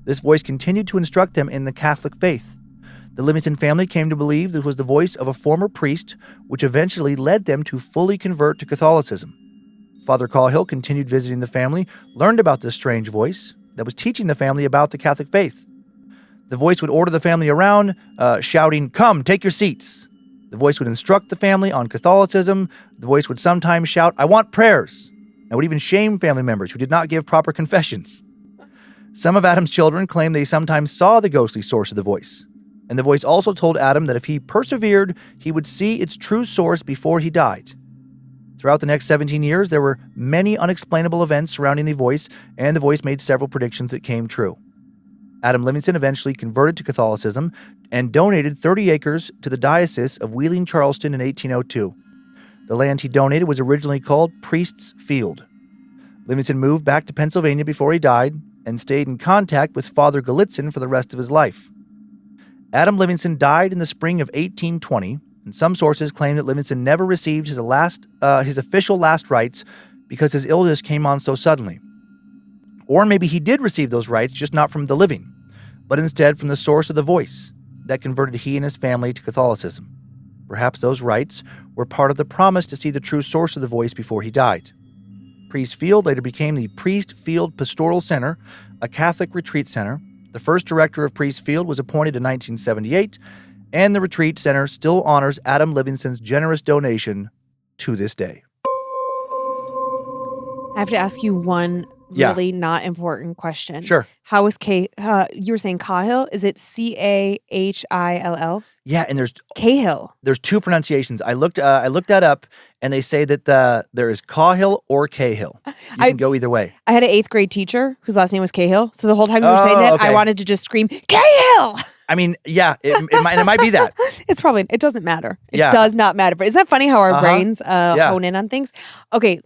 This voice continued to instruct them in the Catholic faith. The Livingston family came to believe this was the voice of a former priest, which eventually led them to fully convert to Catholicism. Father Cahill continued visiting the family, learned about this strange voice that was teaching the family about the Catholic faith. The voice would order the family around, shouting, come, take your seats. The voice would instruct the family on Catholicism. The voice would sometimes shout, I want prayers, and would even shame family members who did not give proper confessions. Some of Adam's children claimed they sometimes saw the ghostly source of the voice. And the voice also told Adam that if he persevered, he would see its true source before he died. Throughout the next 17 years, there were many unexplainable events surrounding the voice, and the voice made several predictions that came true. Adam Livingston eventually converted to Catholicism and donated 30 acres to the Diocese of Wheeling-Charleston in 1802. The land he donated was originally called Priest's Field. Livingston moved back to Pennsylvania before he died and stayed in contact with Father Gallitzin for the rest of his life. Adam Livingston died in the spring of 1820, and some sources claim that Livingston never received his official last rites because his illness came on so suddenly. Or maybe he did receive those rites, just not from the living, but instead from the source of the voice that converted he and his family to Catholicism. Perhaps those rites were part of the promise to see the true source of the voice before he died. Priest Field later became the Priest Field Pastoral Center, a Catholic retreat center. The first director of Priest Field was appointed in 1978, and the retreat center still honors Adam Livingston's generous donation to this day. I have to ask you one really not important question. Sure. How is you were saying Cahill? Is it Cahill? Yeah, and there's Cahill. There's two pronunciations. I looked that up, and they say that there is Cahill or Cahill. You can go either way. I had an 8th grade teacher whose last name was Cahill, so the whole time you were saying that, okay. I wanted to just scream Cahill. I mean, yeah, it might be that. It doesn't matter. It does not matter. But isn't that funny how our brains hone in on things? Okay.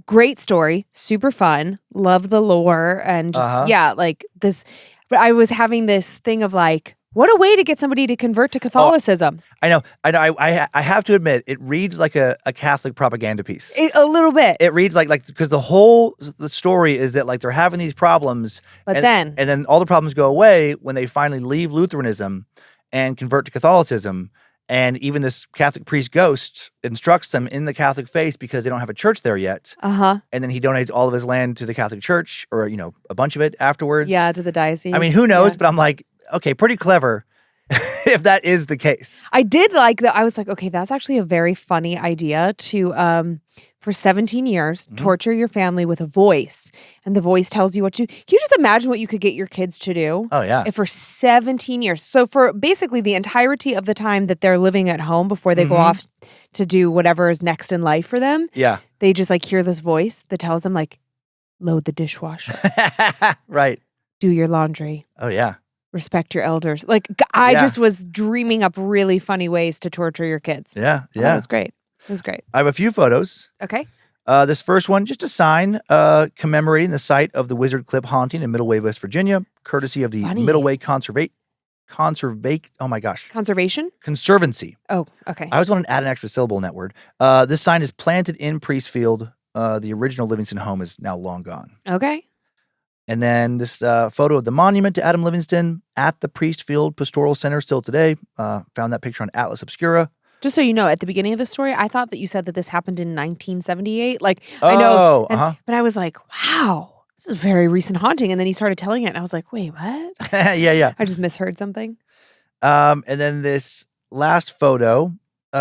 Great story, super fun, love the lore, and just like this. But I was having this thing of like, what a way to get somebody to convert to Catholicism. I know. I have to admit, it reads like a Catholic propaganda piece. A little bit. It reads like because the story is that like they're having these problems, but then all the problems go away when they finally leave Lutheranism and convert to Catholicism. And even this Catholic priest ghost instructs them in the Catholic faith because they don't have a church there yet. And then he donates all of his land to the Catholic Church, or a bunch of it afterwards. Yeah, to the diocese. I mean, who knows? But I'm like, okay, pretty clever if that is the case. I did like that. I was like, okay, that's actually a very funny idea to, for 17 years, torture your family with a voice. And the voice tells you what to do. Can you just imagine what you could get your kids to do? Oh, yeah. If for 17 years. So for basically the entirety of the time that they're living at home before they go off to do whatever is next in life for them. Yeah. They just like hear this voice that tells them like, load the dishwasher. Right. Do your laundry. Oh, yeah. Respect your elders. Like I just was dreaming up really funny ways to torture your kids. Yeah. That was great. It was great. I have a few photos. Okay. This first one, just a sign commemorating the site of the Wizard Clip haunting in Middleway, West Virginia, courtesy of the Middleway Conservation? Conservancy. Oh, okay. I always want to add an extra syllable in that word. This sign is planted in Priestfield. The original Livingston home is now long gone. Okay. And then this photo of the monument to Adam Livingston at the Priestfield Pastoral Center still today. Found that picture on Atlas Obscura. Just so you know, at the beginning of the story, I thought that you said that this happened in 1978. Like, Oh, I know, but I was like, wow, this is a very recent haunting. And then he started telling it, and I was like, wait, what? yeah. I just misheard something. And then this last photo,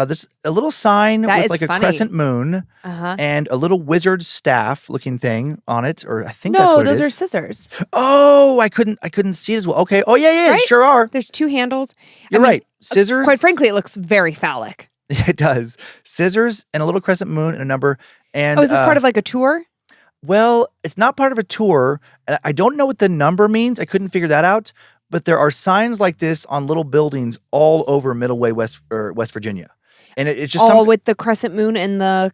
this a little sign That with is like a funny. crescent moon and a little wizard staff looking thing on it, or I think that's No, what it is. those are scissors. Oh, I couldn't see it as well. Okay. Oh, yeah, Right? sure are. There's two handles. You're right. Scissors. Quite frankly, it looks very phallic. It does. Scissors and a little crescent moon and a number. And Oh, is this part of like a tour? Well, it's not part of a tour. And I don't know what the number means. I couldn't figure that out. But there are signs like this on little buildings all over Middleway, West Virginia. And it's just all with the crescent moon and the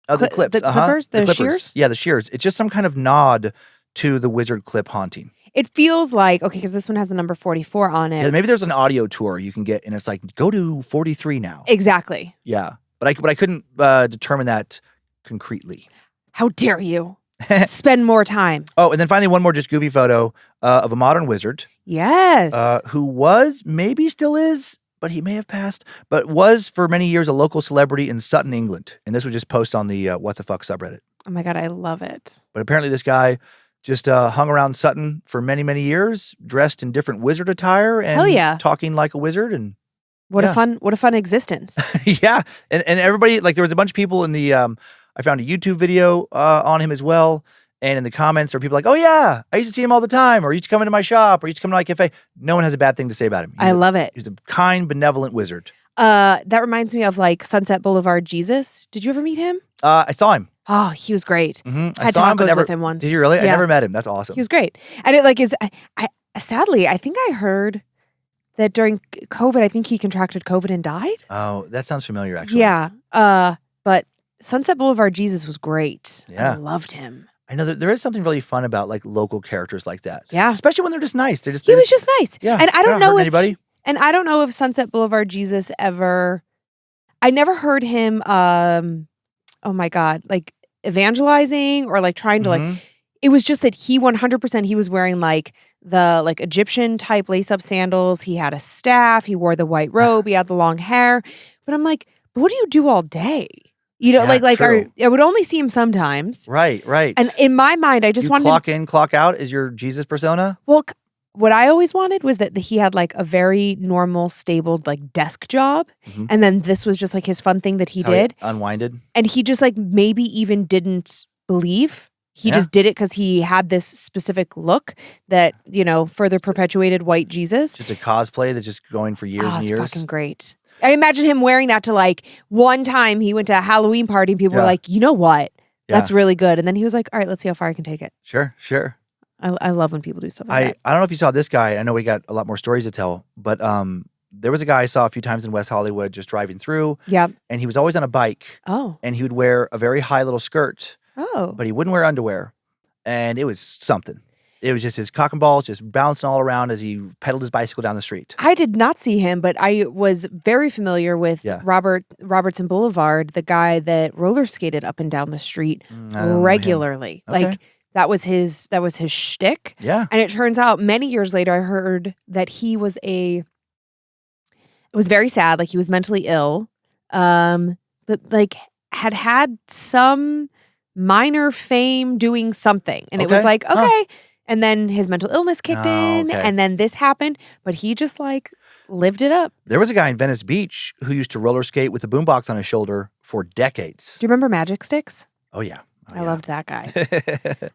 the clips, the clippers, the clippers. shears? Yeah, the shears. It's just some kind of nod to the Wizard Clip haunting. It feels like, okay, because this one has the number 44 on it. Yeah, maybe there's an audio tour you can get, and it's like, go to 43 now. Exactly. Yeah, but I couldn't determine that concretely. How dare you spend more time? Oh, and then finally one more just goofy photo of a modern wizard. Yes. Who was, maybe still is, but he may have passed, but was for many years a local celebrity in Sutton, England. And this was just posted on the What the Fuck subreddit. Oh my God, I love it. But apparently this guy just hung around Sutton for many, many years, dressed in different wizard attire and Hell yeah. talking like a wizard. And What a fun existence. yeah. And everybody, like there was a bunch of people in the, I found a YouTube video on him as well. And in the comments there are people like, oh yeah, I used to see him all the time, or he used to come into my shop, or he used to come to my cafe. No one has a bad thing to say about him. I love it. He's a kind, benevolent wizard. That reminds me of like Sunset Boulevard Jesus. Did you ever meet him? I saw him. Oh, he was great. Mm-hmm. I had tacos with him once. Did you really? Yeah. I never met him. That's awesome. He was great. And it like is, I sadly, I think I heard that during COVID, I think he contracted COVID and died. Oh, that sounds familiar actually. Yeah. But Sunset Boulevard Jesus was great. Yeah. I loved him. I know that there is something really fun about like local characters like that. Yeah. Especially when they're just nice. He He was just nice. Yeah. And I don't know if anybody. And I don't know if Sunset Boulevard Jesus ever, I never heard him, oh my God, like evangelizing or like trying to like, it was just that he 100%, he was wearing like the like Egyptian type lace up sandals. He had a staff. He wore the white robe. He had the long hair. But I'm like, but what do you do all day? You know, Yeah, true. I would only see him sometimes. Right. And in my mind, I just you wanted clock in, clock out is your Jesus persona. Well, what I always wanted was that he had like a very normal, stable like desk job. And then this was just like his fun thing that he did. Unwinded. And he just like maybe even didn't believe. He just did it because he had this specific look that, you know, further perpetuated white Jesus. Just a cosplay that's just going for years and years. It's fucking great. I imagine him wearing that to like one time he went to a Halloween party and people were like, you know what? That's really good. And then he was like, all right, let's see how far I can take it. Sure. I love when people do stuff like that. I don't know if you saw this guy. I know we got a lot more stories to tell, but there was a guy I saw a few times in West Hollywood just driving through. Yep. And he was always on a bike. Oh. And he would wear a very high little skirt. Oh. But he wouldn't wear underwear. And it was something. It was just his cock and balls just bouncing all around as he pedaled his bicycle down the street. I did not see him, but I was very familiar with Robertson Boulevard, the guy that roller skated up and down the street regularly. Okay. Like that was his shtick. Yeah. And it turns out many years later, I heard that he was it was very sad. Like he was mentally ill, but like had some minor fame doing something. And it was like, okay. And then his mental illness kicked in, okay. and then this happened, but he just like lived it up. There was a guy in Venice Beach who used to roller skate with a boombox on his shoulder for decades. Do you remember Magic Sticks? Oh, yeah. I loved that guy.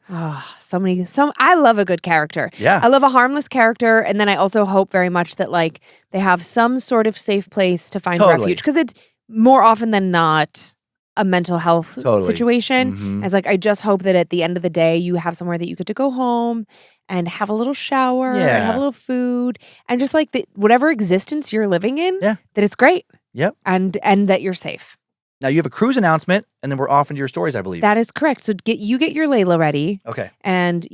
I love a good character. Yeah. I love a harmless character. And then I also hope very much that like they have some sort of safe place to find refuge. Because it's more often than not a mental health situation. Mm-hmm. As like, I just hope that at the end of the day, you have somewhere that you get to go home and have a little shower and have a little food and just like whatever existence you're living in, that it's great. Yep. And that you're safe. Now you have a cruise announcement, and then we're off into your stories, I believe. That is correct. So get your Layla ready. Okay. And,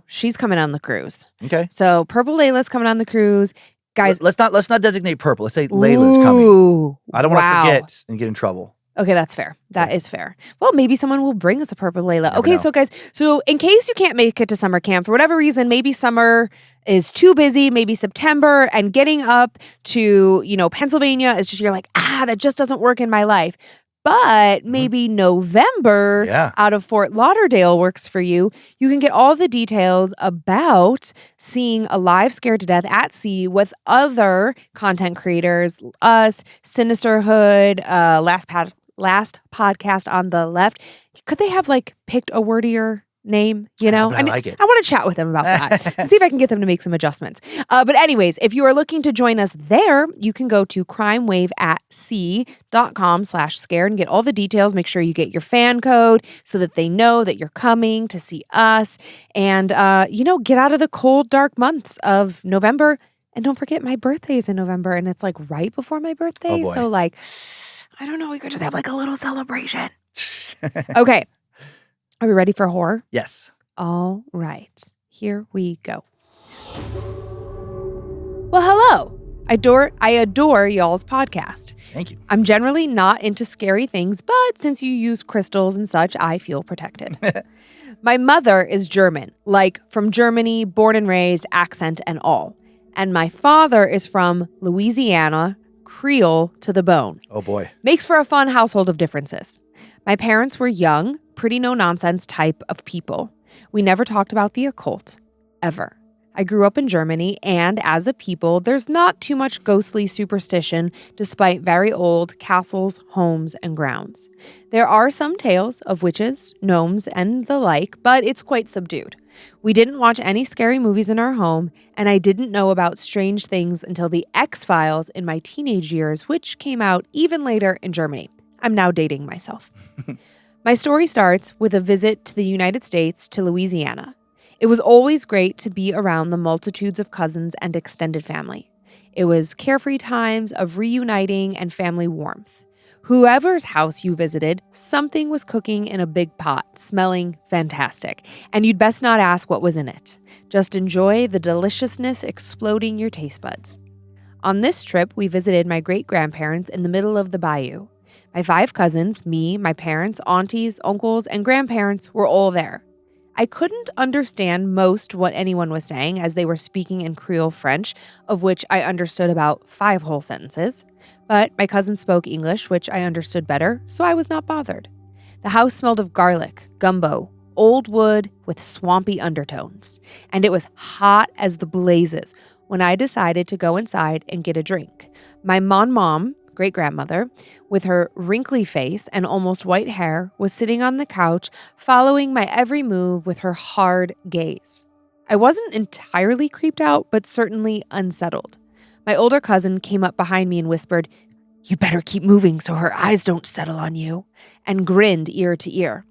she's coming on the cruise. Okay. So Purple Layla's coming on the cruise. Guys. Let's not designate purple. Let's say Layla's coming. I don't want to forget and get in trouble. Okay, that's fair. That is fair. Well, maybe someone will bring us a Purple Layla. Never know. So guys, in case you can't make it to summer camp for whatever reason, maybe summer is too busy, maybe September, and getting up to, Pennsylvania is just, you're like, that just doesn't work in my life. But maybe November out of Fort Lauderdale works for you. You can get all the details about seeing a live Scared to Death at Sea with other content creators, us, Sinisterhood, last podcast on the left. Could they have picked a wordier name, But I like it. I want to chat with them about that. See if I can get them to make some adjustments. But anyways, if you are looking to join us there, you can go to crimewaveatsea.com/scared and get all the details. Make sure you get your fan code so that they know that you're coming to see us and, get out of the cold, dark months of November. And don't forget, my birthday is in November and it's right before my birthday. Oh boy. So I don't know, we could just have a little celebration. Okay. Are we ready for horror? Yes. All right. Here we go. Well, hello. I adore y'all's podcast. Thank you. I'm generally not into scary things, but since you use crystals and such, I feel protected. My mother is German, from Germany, born and raised, accent and all. And my father is from Louisiana, Creole to the bone. Oh boy. Makes for a fun household of differences. My parents were young, pretty no-nonsense type of people. We never talked about the occult, ever. I grew up in Germany, and as a people, there's not too much ghostly superstition despite very old castles, homes, and grounds. There are some tales of witches, gnomes, and the like, but it's quite subdued. We didn't watch any scary movies in our home, and I didn't know about strange things until The X-Files in my teenage years, which came out even later in Germany. I'm now dating myself. My story starts with a visit to the United States to Louisiana. It was always great to be around the multitudes of cousins and extended family. It was carefree times of reuniting and family warmth. Whoever's house you visited, something was cooking in a big pot, smelling fantastic. And you'd best not ask what was in it. Just enjoy the deliciousness exploding your taste buds. On this trip, we visited my great-grandparents in the middle of the bayou. My 5 cousins, me, my parents, aunties, uncles, and grandparents were all there. I couldn't understand most what anyone was saying as they were speaking in Creole French, of which I understood about 5 whole sentences. But my cousins spoke English, which I understood better, so I was not bothered. The house smelled of garlic, gumbo, old wood with swampy undertones, and it was hot as the blazes when I decided to go inside and get a drink. My mom, great-grandmother, with her wrinkly face and almost white hair, was sitting on the couch, following my every move with her hard gaze. I wasn't entirely creeped out, but certainly unsettled. My older cousin came up behind me and whispered, "You better keep moving so her eyes don't settle on you," and grinned ear to ear.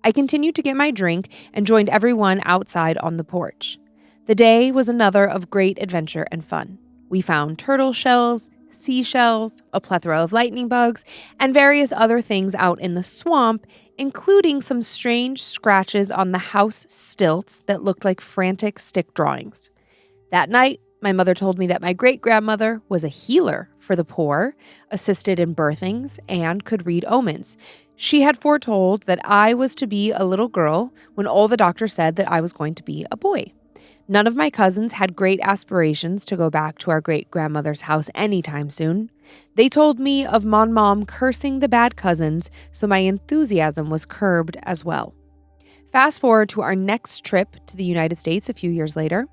I continued to get my drink and joined everyone outside on the porch. The day was another of great adventure and fun. We found turtle shells, seashells, a plethora of lightning bugs, and various other things out in the swamp, including some strange scratches on the house stilts that looked like frantic stick drawings. That night, my mother told me that my great-grandmother was a healer for the poor, assisted in birthings, and could read omens. She had foretold that I was to be a little girl when all the doctors said that I was going to be a boy. None of my cousins had great aspirations to go back to our great-grandmother's house anytime soon. They told me of Mom cursing the bad cousins, so my enthusiasm was curbed as well. Fast forward to our next trip to the United States a few years later.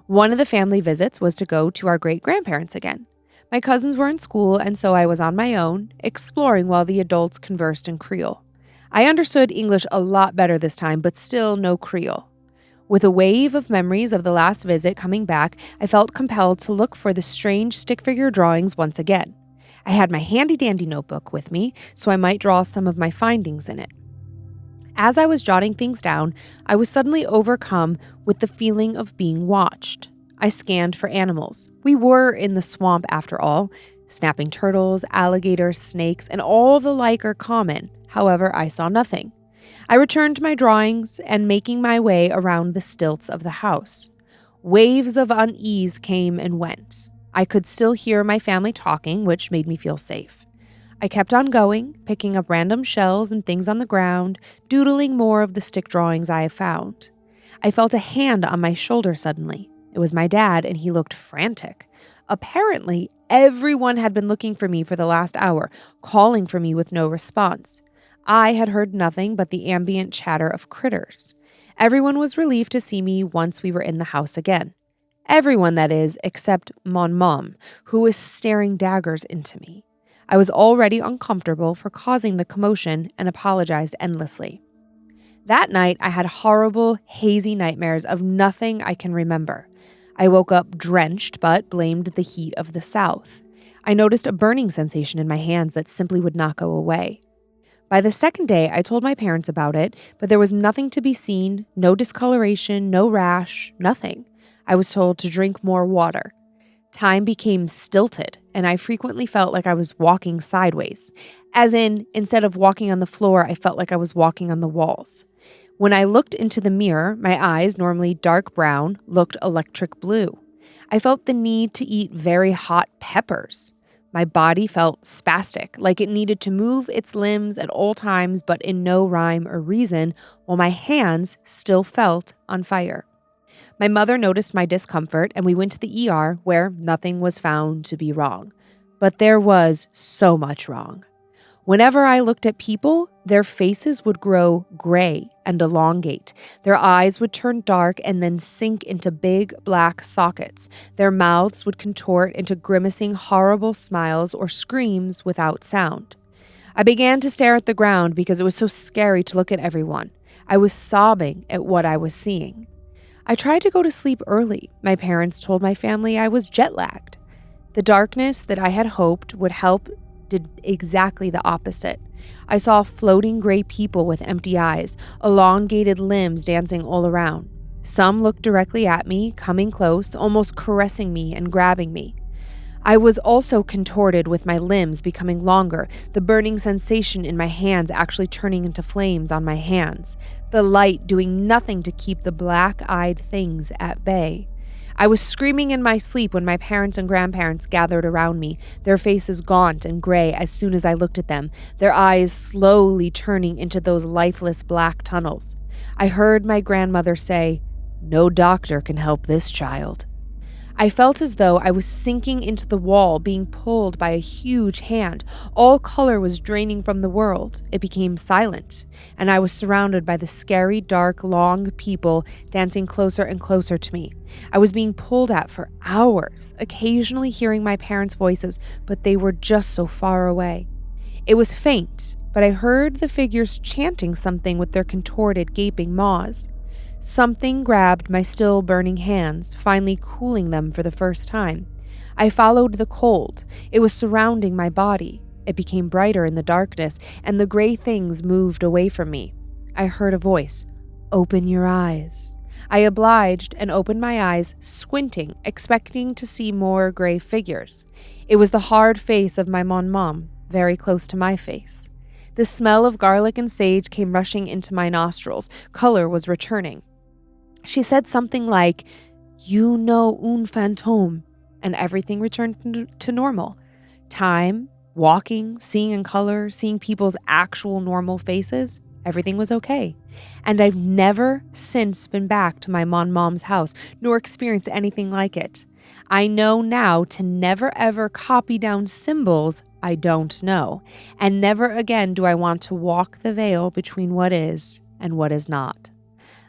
One of the family visits was to go to our great-grandparents again. My cousins were in school, and so I was on my own, exploring while the adults conversed in Creole. I understood English a lot better this time, but still no Creole. With a wave of memories of the last visit coming back, I felt compelled to look for the strange stick figure drawings once again. I had my handy-dandy notebook with me, so I might draw some of my findings in it. As I was jotting things down, I was suddenly overcome with the feeling of being watched. I scanned for animals. We were in the swamp after all. Snapping turtles, alligators, snakes, and all the like are common. However, I saw nothing. I returned to my drawings and making my way around the stilts of the house. Waves of unease came and went. I could still hear my family talking, which made me feel safe. I kept on going, picking up random shells and things on the ground, doodling more of the stick drawings I have found. I felt a hand on my shoulder suddenly. It was my dad, and he looked frantic. Apparently, everyone had been looking for me for the last hour, calling for me with no response. I had heard nothing but the ambient chatter of critters. Everyone was relieved to see me once we were in the house again. Everyone, that is, except mon mom, who was staring daggers into me. I was already uncomfortable for causing the commotion and apologized endlessly. That night, I had horrible, hazy nightmares of nothing I can remember. I woke up drenched, but blamed the heat of the south. I noticed a burning sensation in my hands that simply would not go away. By the second day, I told my parents about it, but there was nothing to be seen, no discoloration, no rash, nothing. I was told to drink more water. Time became stilted, and I frequently felt like I was walking sideways. As in, instead of walking on the floor, I felt like I was walking on the walls. When I looked into the mirror, my eyes, normally dark brown, looked electric blue. I felt the need to eat very hot peppers. My body felt spastic, like it needed to move its limbs at all times, but in no rhyme or reason, while my hands still felt on fire. My mother noticed my discomfort, and we went to the ER, where nothing was found to be wrong. But there was so much wrong. Whenever I looked at people, their faces would grow gray and elongate. Their eyes would turn dark and then sink into big black sockets. Their mouths would contort into grimacing horrible smiles or screams without sound. I began to stare at the ground because it was so scary to look at everyone. I was sobbing at what I was seeing. I tried to go to sleep early. My parents told my family I was jet-lagged. The darkness that I had hoped would help did exactly the opposite. I saw floating gray people with empty eyes, elongated limbs dancing all around. Some looked directly at me, coming close, almost caressing me and grabbing me. I was also contorted with my limbs becoming longer, the burning sensation in my hands actually turning into flames on my hands, the light doing nothing to keep the black-eyed things at bay. I was screaming in my sleep when my parents and grandparents gathered around me, their faces gaunt and gray as soon as I looked at them, their eyes slowly turning into those lifeless black tunnels. I heard my grandmother say, "No doctor can help this child." I felt as though I was sinking into the wall, being pulled by a huge hand. All color was draining from the world. It became silent, and I was surrounded by the scary, dark, long people dancing closer and closer to me. I was being pulled at for hours, occasionally hearing my parents' voices, but they were just so far away. It was faint, but I heard the figures chanting something with their contorted, gaping maws. Something grabbed my still burning hands, finally cooling them for the first time. I followed the cold. It was surrounding my body. It became brighter in the darkness, and the gray things moved away from me. I heard a voice, "Open your eyes." I obliged and opened my eyes, squinting, expecting to see more gray figures. It was the hard face of my mom, very close to my face. The smell of garlic and sage came rushing into my nostrils. Color was returning. She said something like, "You know un fantôme," and everything returned to normal. Time, walking, seeing in color, seeing people's actual normal faces, everything was okay. And I've never since been back to my mom's house, nor experienced anything like it. I know now to never ever copy down symbols I don't know, and never again do I want to walk the veil between what is and what is not.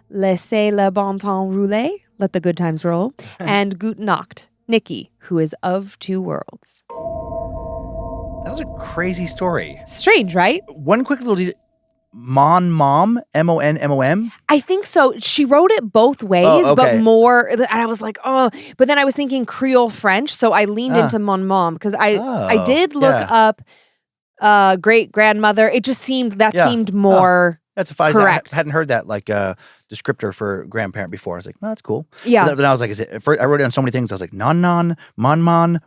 Laissez le bon temps rouler, let the good times roll, and Gute Nacht, Nikki, who is of two worlds. That was a crazy story. Strange, right? One quick little detail. Mom, M-O-N-M-O-M? I think so. She wrote it both ways, but more. And I was like, oh. But then I was thinking Creole French, so I leaned into mon mom because I did look up great grandmother. It just seemed seemed more. That's fine. Correct. I hadn't heard that descriptor for grandparent before. I was like, no, that's cool. Yeah. But then I was like, I wrote down so many things. I was like, mon, mon mom.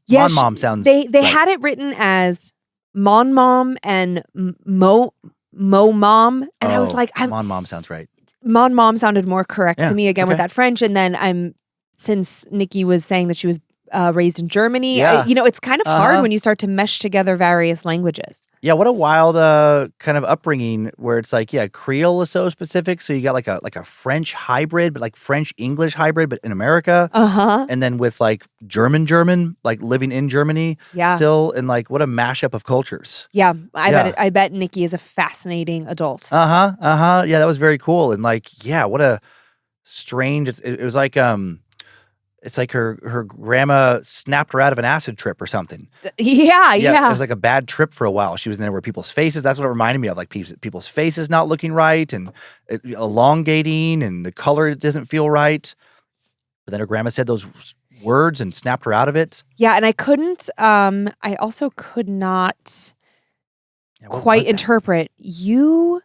Yeah, mon mom sounds. They had it written as mon mom and mo mom, and I was like, mon mom sounds right. Mon mom sounded more correct to me again with that French, and then since Nikki was saying that she was raised in Germany, it's kind of hard when you start to mesh together various languages. Yeah, what a wild kind of upbringing where it's like, Creole is so specific. So you got like a French hybrid, but like French English hybrid, but in America. And then with like German, like living in Germany still, and like what a mashup of cultures. Yeah, I bet Nikki is a fascinating adult. Yeah, that was very cool. And like, what a strange, it was like it's like her grandma snapped her out of an acid trip or something. Yeah. It was like a bad trip for a while. She was in there where people's faces. That's what it reminded me of, like people's faces not looking right and elongating, and the color doesn't feel right. But then her grandma said those words and snapped her out of it. Yeah, and I couldn't. I also could not quite interpret you.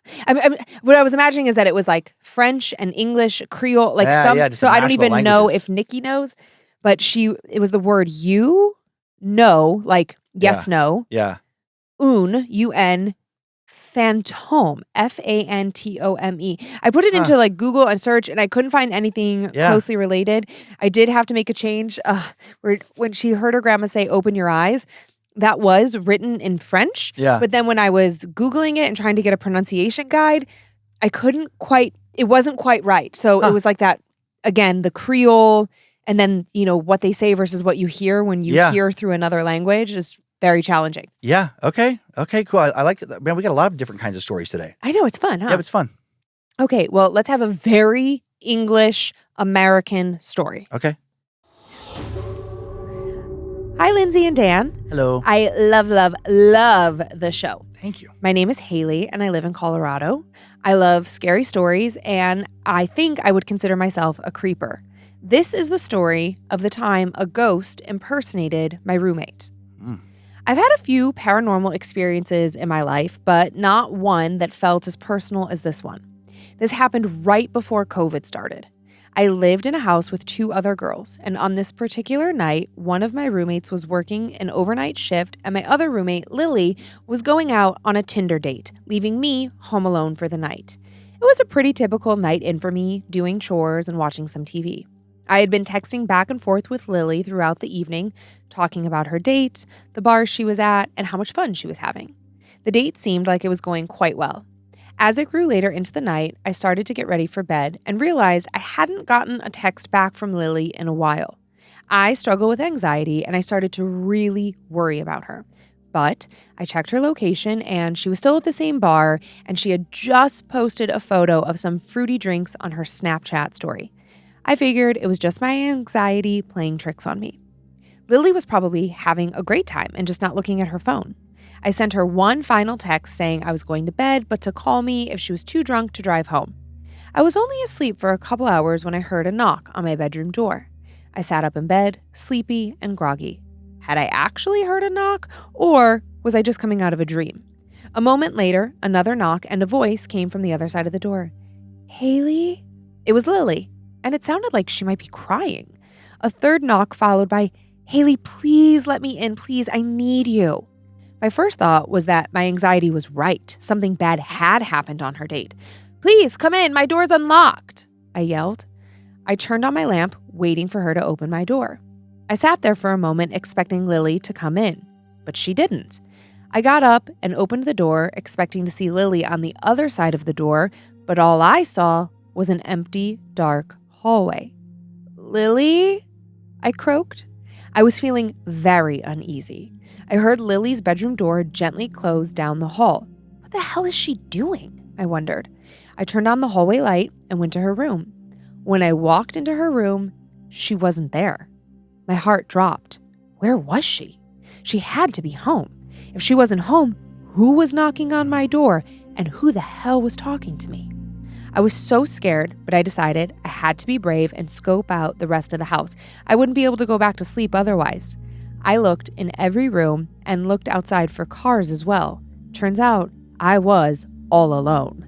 What I was imagining is that it was like French and English, Creole, like so I don't even know if Nikki knows, but it was the word you, no, like yes, no. Yeah. Un, fantome, F-A-N-T-O-M-E. I put it into like Google and search, and I couldn't find anything closely related. I did have to make a change when she heard her grandma say, open your eyes. That was written in French. Yeah. But then when I was Googling it and trying to get a pronunciation guide, it wasn't quite right. So it was like that, again, the Creole, and then, what they say versus what you hear when you hear through another language is very challenging. Yeah. Okay, cool. I like it. Man, we got a lot of different kinds of stories today. I know, it's fun, huh? Yeah, it's fun. Okay, well, let's have a very English American story. Okay. Hi, Lynze and Dan. Hello. I love the show. Thank you. My name is Haley, and I live in Colorado. I love scary stories, and I think I would consider myself a creeper. This is the story of the time a ghost impersonated my roommate. I've had a few paranormal experiences in my life, but not one that felt as personal as this one. This happened right before COVID started. I lived in a house with two other girls, and on this particular night, one of my roommates was working an overnight shift, and my other roommate, Lily, was going out on a Tinder date, leaving me home alone for the night. It was a pretty typical night in for me, doing chores and watching some TV. I had been texting back and forth with Lily throughout the evening, talking about her date, the bar she was at, and how much fun she was having. The date seemed like it was going quite well. As it grew later into the night, I started to get ready for bed and realized I hadn't gotten a text back from Lily in a while. I struggle with anxiety, and I started to really worry about her. But I checked her location, and she was still at the same bar, and she had just posted a photo of some fruity drinks on her Snapchat story. I figured it was just my anxiety playing tricks on me. Lily was probably having a great time and just not looking at her phone. I sent her one final text saying I was going to bed, but to call me if she was too drunk to drive home. I was only asleep for a couple hours when I heard a knock on my bedroom door. I sat up in bed, sleepy and groggy. Had I actually heard a knock, or was I just coming out of a dream? A moment later, another knock and a voice came from the other side of the door. Haley? It was Lily, and it sounded like she might be crying. A third knock followed by, Haley, please let me in, please, I need you. My first thought was that my anxiety was right. Something bad had happened on her date. Please come in, my door's unlocked, I yelled. I turned on my lamp, waiting for her to open my door. I sat there for a moment expecting Lily to come in, but she didn't. I got up and opened the door, expecting to see Lily on the other side of the door, but all I saw was an empty, dark hallway. Lily? I croaked. I was feeling very uneasy. I heard Lily's bedroom door gently close down the hall. What the hell is she doing? I wondered. I turned on the hallway light and went to her room. When I walked into her room, she wasn't there. My heart dropped. Where was she? She had to be home. If she wasn't home, who was knocking on my door and who the hell was talking to me? I was so scared, but I decided I had to be brave and scope out the rest of the house. I wouldn't be able to go back to sleep otherwise. I looked in every room and looked outside for cars as well. Turns out I was all alone.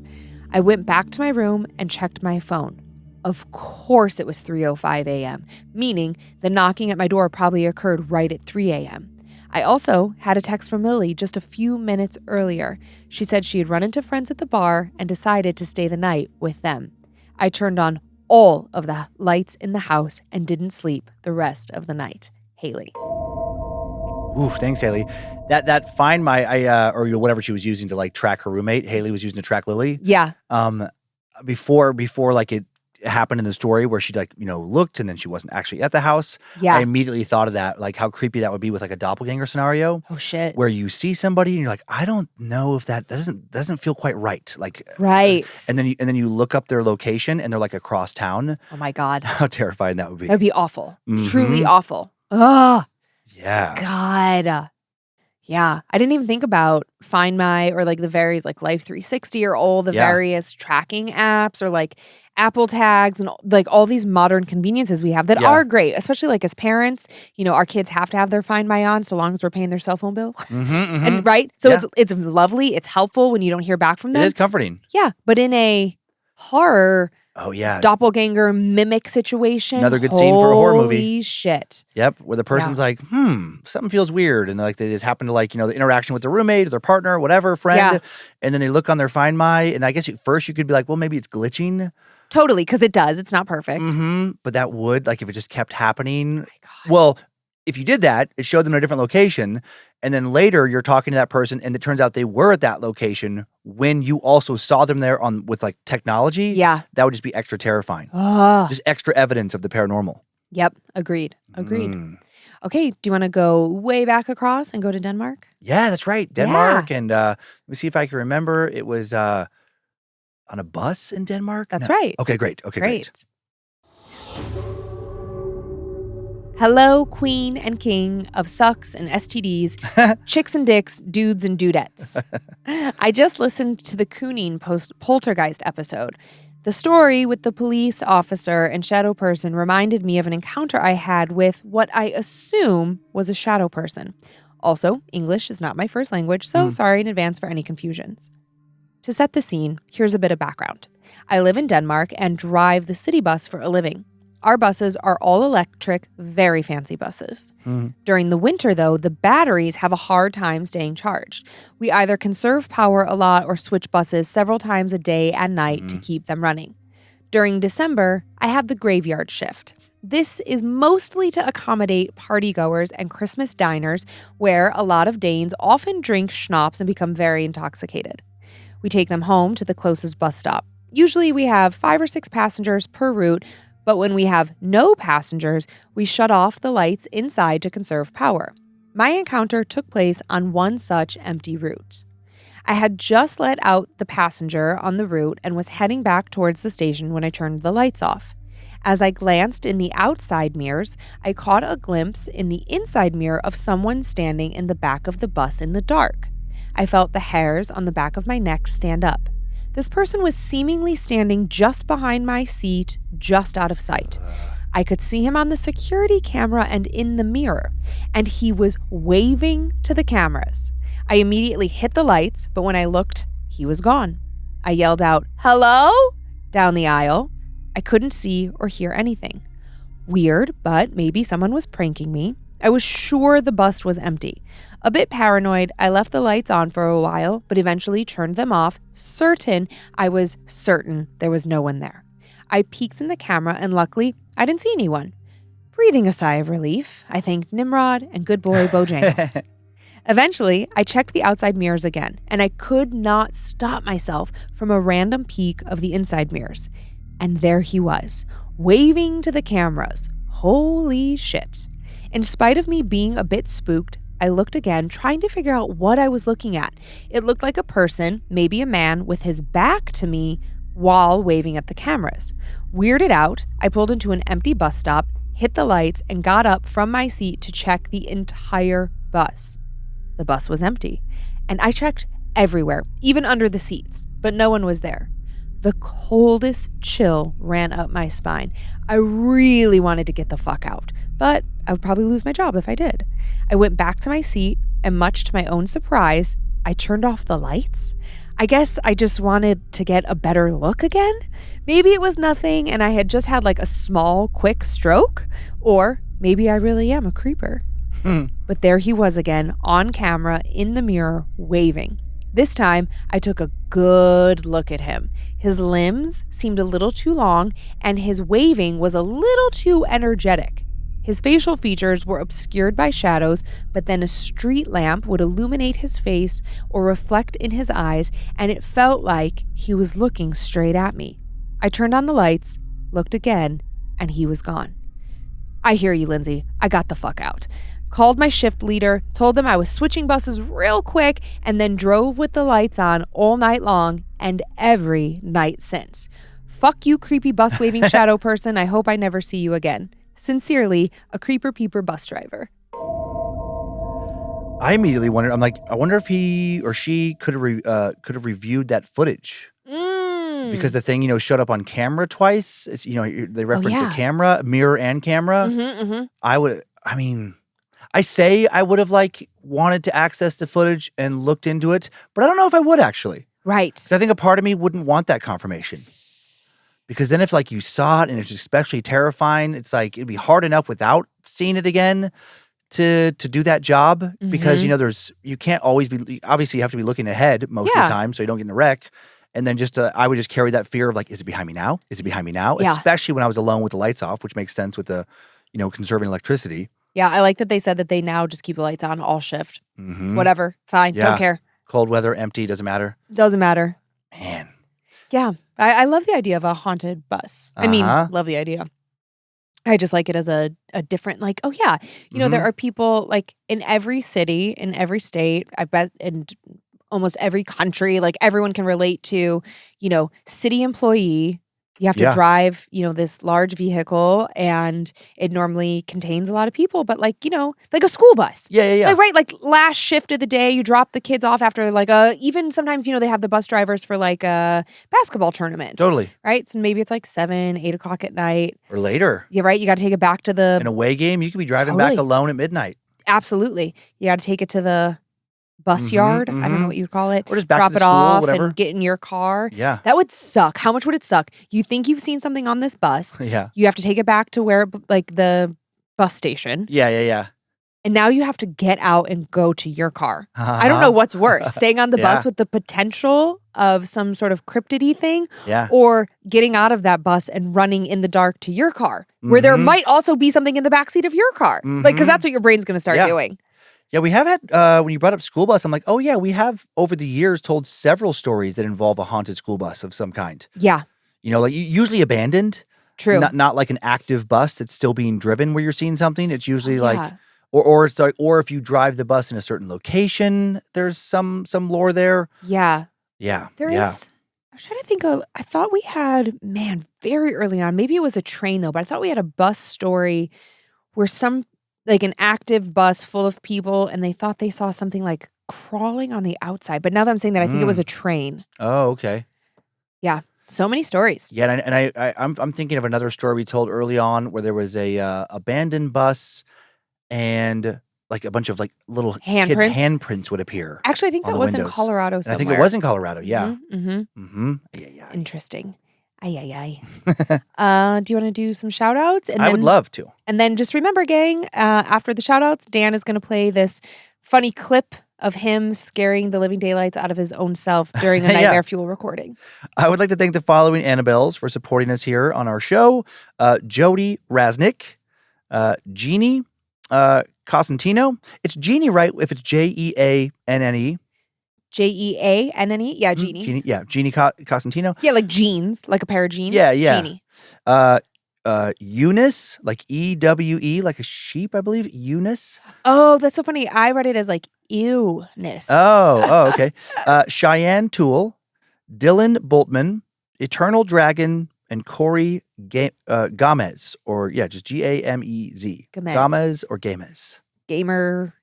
I went back to my room and checked my phone. Of course it was 3:05 a.m., meaning the knocking at my door probably occurred right at 3 a.m. I also had a text from Lily just a few minutes earlier. She said she had run into friends at the bar and decided to stay the night with them. I turned on all of the lights in the house and didn't sleep the rest of the night. Haley. Ooh, thanks, Haley. That Find My or whatever she was using to like track her roommate, Haley was using to track Lily. Yeah. Before like it happened in the story where she like, looked and then she wasn't actually at the house. Yeah. I immediately thought of that, like how creepy that would be with like a doppelganger scenario. Oh shit. Where you see somebody and you're like, I don't know if that doesn't feel quite right. Like right. And then you look up their location and they're like across town. Oh my God. How terrifying that would be. That would be awful. Mhm. Truly awful. Ugh. Yeah. God. Yeah. I didn't even think about Find My or like the various like Life 360 or all the various tracking apps or like Apple tags and like all these modern conveniences we have that are great, especially like as parents, our kids have to have their Find My on so long as we're paying their cell phone bill. And right. So it's lovely. It's helpful when you don't hear back from them. It is comforting. Yeah. But in a horror doppelganger mimic situation. Another good scene for a horror movie. Holy shit. Yep. Where the person's like, something feels weird. And like they just happen to like, the interaction with their roommate or their partner, whatever, friend. Yeah. And then they look on their Find My. And I guess first you could be like, well, maybe it's glitching. Totally. Because it does. It's not perfect. Mm-hmm. But that would, like if it just kept happening. Oh my God. Well, if you did that, it showed them in a different location. And then later you're talking to that person and it turns out they were at that location when you also saw them there with like technology. Yeah. That would just be extra terrifying. Just extra evidence of the paranormal. Yep. Agreed. Okay. Do you want to go way back across and go to Denmark? Yeah, that's right. Denmark. Yeah. And let me see if I can remember. It was on a bus in Denmark? That's right. Okay, great. Great. Hello, queen and king of sucks and STDs, chicks and dicks, dudes and dudettes. I just listened to the Cooning Poltergeist episode. The story with the police officer and shadow person reminded me of an encounter I had with what I assume was a shadow person. Also, English is not my first language, so sorry in advance for any confusions. To set the scene, here's a bit of background. I live in Denmark and drive the city bus for a living. Our buses are all electric, very fancy buses. During the winter, though, the batteries have a hard time staying charged. We either conserve power a lot or switch buses several times a day and night to keep them running. During December, I have the graveyard shift. This is mostly to accommodate partygoers and Christmas diners where a lot of Danes often drink schnapps and become very intoxicated. We take them home to the closest bus stop. Usually we have 5 or 6 passengers per route, but when we have no passengers, we shut off the lights inside to conserve power. My encounter took place on one such empty route. I had just let out the passenger on the route and was heading back towards the station when I turned the lights off. As I glanced in the outside mirrors, I caught a glimpse in the inside mirror of someone standing in the back of the bus in the dark. I felt the hairs on the back of my neck stand up. This person was seemingly standing just behind my seat, just out of sight. I could see him on the security camera and in the mirror, and he was waving to the cameras. I immediately hit the lights, but when I looked, he was gone. I yelled out, "Hello?" down the aisle. I couldn't see or hear anything. Weird, but maybe someone was pranking me. I was sure the bus was empty. A bit paranoid, I left the lights on for a while, but eventually turned them off, I was certain there was no one there. I peeked in the camera and luckily, I didn't see anyone. Breathing a sigh of relief, I thanked Nimrod and good boy Bojangles. Eventually, I checked the outside mirrors again, and I could not stop myself from a random peek of the inside mirrors. And there he was, waving to the cameras. Holy shit. In spite of me being a bit spooked, I looked again, trying to figure out what I was looking at. It looked like a person, maybe a man, with his back to me while waving at the cameras. Weirded out, I pulled into an empty bus stop, hit the lights, and got up from my seat to check the entire bus. The bus was empty, and I checked everywhere, even under the seats, but no one was there. The coldest chill ran up my spine. I really wanted to get the fuck out, but I would probably lose my job if I did. I went back to my seat, and much to my own surprise, I turned off the lights. I guess I just wanted to get a better look again. Maybe it was nothing and I had just had like a small, quick stroke, or maybe I really am a creeper. But there he was again, on camera, in the mirror, waving. This time, I took a good look at him. His limbs seemed a little too long, and his waving was a little too energetic. His facial features were obscured by shadows, but then a street lamp would illuminate his face or reflect in his eyes, and it felt like he was looking straight at me. I turned on the lights, looked again, and he was gone. I hear you, Lynze. I got the fuck out. Called my shift leader, told them I was switching buses real quick, and then drove with the lights on all night long and every night since. Fuck you, creepy bus waving shadow person. I hope I never see you again. Sincerely, a creeper peeper bus driver. I immediately wondered. I'm like, I wonder if he or she could have reviewed that footage. Because the thing, showed up on camera twice. It's, they reference a camera, mirror and camera. I would have wanted to access the footage and looked into it, but I don't know if I would actually. Right. So I think a part of me wouldn't want that confirmation. Because then if you saw it and it's especially terrifying, it's it'd be hard enough without seeing it again to do that job. Because, you can't always be, obviously you have to be looking ahead most of the time so you don't get in a wreck. And then I would just carry that fear of is it behind me now? Is it behind me now? Yeah. Especially when I was alone with the lights off, which makes sense with the, conserving electricity. Yeah, I like that they said that they now just keep the lights on all shift. Whatever, fine, don't care. Cold weather, empty, doesn't matter. Doesn't matter. Man. Yeah, I love the idea of a haunted bus. I mean, love the idea. I just like it as a different, there are people in every city, in every state, I bet, and almost every country, everyone can relate to, city employee. You have to drive, this large vehicle, and it normally contains a lot of people, but like a school bus. Yeah. Last shift of the day, you drop the kids off after even sometimes, they have the bus drivers for a basketball tournament. Totally. Right? So maybe it's 7, 8 o'clock at night. Or later. Yeah, right? You got to take it back to the... An away game, you could be driving back alone at midnight. Absolutely. You got to take it to the bus yard. I don't know what you'd call it. Or just back drop to it school, off whatever. and get in your car. Yeah. That would suck. How much would it suck? You think you've seen something on this bus. Yeah. You have to take it back to where the bus station. Yeah. And now you have to get out and go to your car. I don't know what's worse, staying on the bus with the potential of some sort of cryptidy thing, or getting out of that bus and running in the dark to your car, where there might also be something in the backseat of your car. Because that's what your brain's going to start doing. Yeah, we have had, when you brought up school bus, I'm like, oh yeah, we have over the years told several stories that involve a haunted school bus of some kind. Yeah. Usually abandoned. True. Not like an active bus that's still being driven where you're seeing something. It's usually or it's or if you drive the bus in a certain location, there's some lore there. Yeah. Yeah. There is. I was trying to think of, I thought we had, very early on, maybe it was a train though, but I thought we had a bus story where an active bus full of people, and they thought they saw something crawling on the outside. But now that I'm saying that, I think it was a train. Oh, okay. Yeah. So many stories. Yeah, and I'm thinking of another story we told early on where there was a abandoned bus, and a bunch of little kids' handprints would appear. Actually, I think that was in Colorado somewhere. I think it was in Colorado. Yeah. Yeah. Interesting. Ay. Do you want to do some shout outs? I would love to. And then just remember, gang, after the shout outs, Dan is going to play this funny clip of him scaring the living daylights out of his own self during a Nightmare Fuel recording. I would like to thank the following Annabelles for supporting us here on our show. Jody Raznick, Jeannie Cosentino. It's Jeannie, right? If it's Jeanne. Jeanne? Yeah, Jeannie. Jeannie Cosentino. Yeah, like jeans, like a pair of jeans. Yeah. Jeannie. Eunice, like EWE, like a sheep, I believe. Eunice. Oh, that's so funny. I read it as like ewness. Oh, okay. Cheyenne Toole, Dylan Boltman, Eternal Dragon, and Corey Gamez, or just Gamez. Gamez or Gamez. Gamer.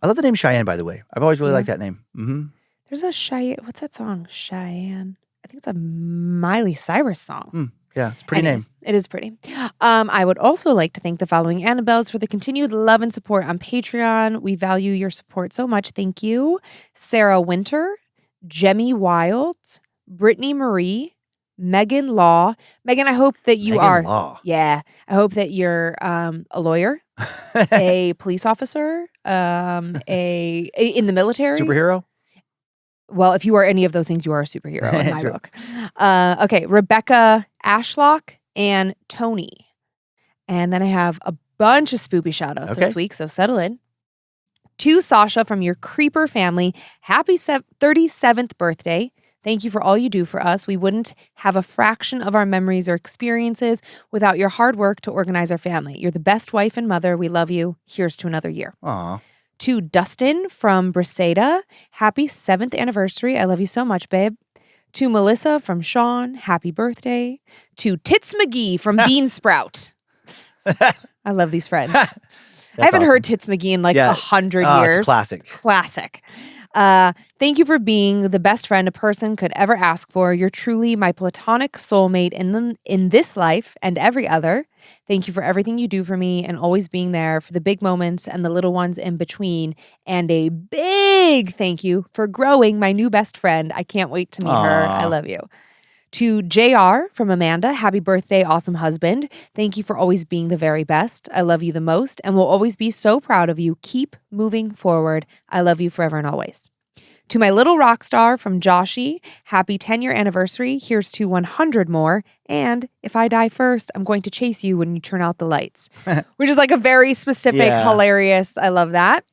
I love the name Cheyenne, by the way. I've always really liked that name. Mm-hmm. There's a Cheyenne. What's that song? Cheyenne. I think it's a Miley Cyrus song. Yeah, it's a pretty name. It is pretty. I would also like to thank the following Annabelles for the continued love and support on Patreon. We value your support so much. Thank you. Sarah Winter, Jemmy Wild, Brittany Marie, Megan Law. Megan, I hope that you Megan are. Law. Yeah. I hope that you're a lawyer, a police officer, in the military. Superhero? Well, if you are any of those things, you are a superhero in my book. Okay, Rebecca Ashlock and Tony. And then I have a bunch of spoopy shout-outs this week, so settle in. To Sasha from your Creeper family, happy 37th birthday. Thank you for all you do for us. We wouldn't have a fraction of our memories or experiences without your hard work to organize our family. You're the best wife and mother. We love you. Here's to another year. Aw. To Dustin from Briseda, happy 7th anniversary. I love you so much, babe. To Melissa from Sean, happy birthday. To Tits McGee from Bean Sprout. I love these friends. I haven't heard Tits McGee in like 100 years. It's a classic. Classic. Thank you for being the best friend a person could ever ask for. You're truly my platonic soulmate in this life and every other. Thank you for everything you do for me and always being there for the big moments and the little ones in between. And a big thank you for growing my new best friend. I can't wait to meet her. I love you. To JR from Amanda, happy birthday, awesome husband. Thank you for always being the very best. I love you the most and will always be so proud of you. Keep moving forward. I love you forever and always. To my little rock star from Joshy, happy 10-year anniversary. Here's to 100 more. And if I die first, I'm going to chase you when you turn out the lights. Which is like a very specific, hilarious. I love that.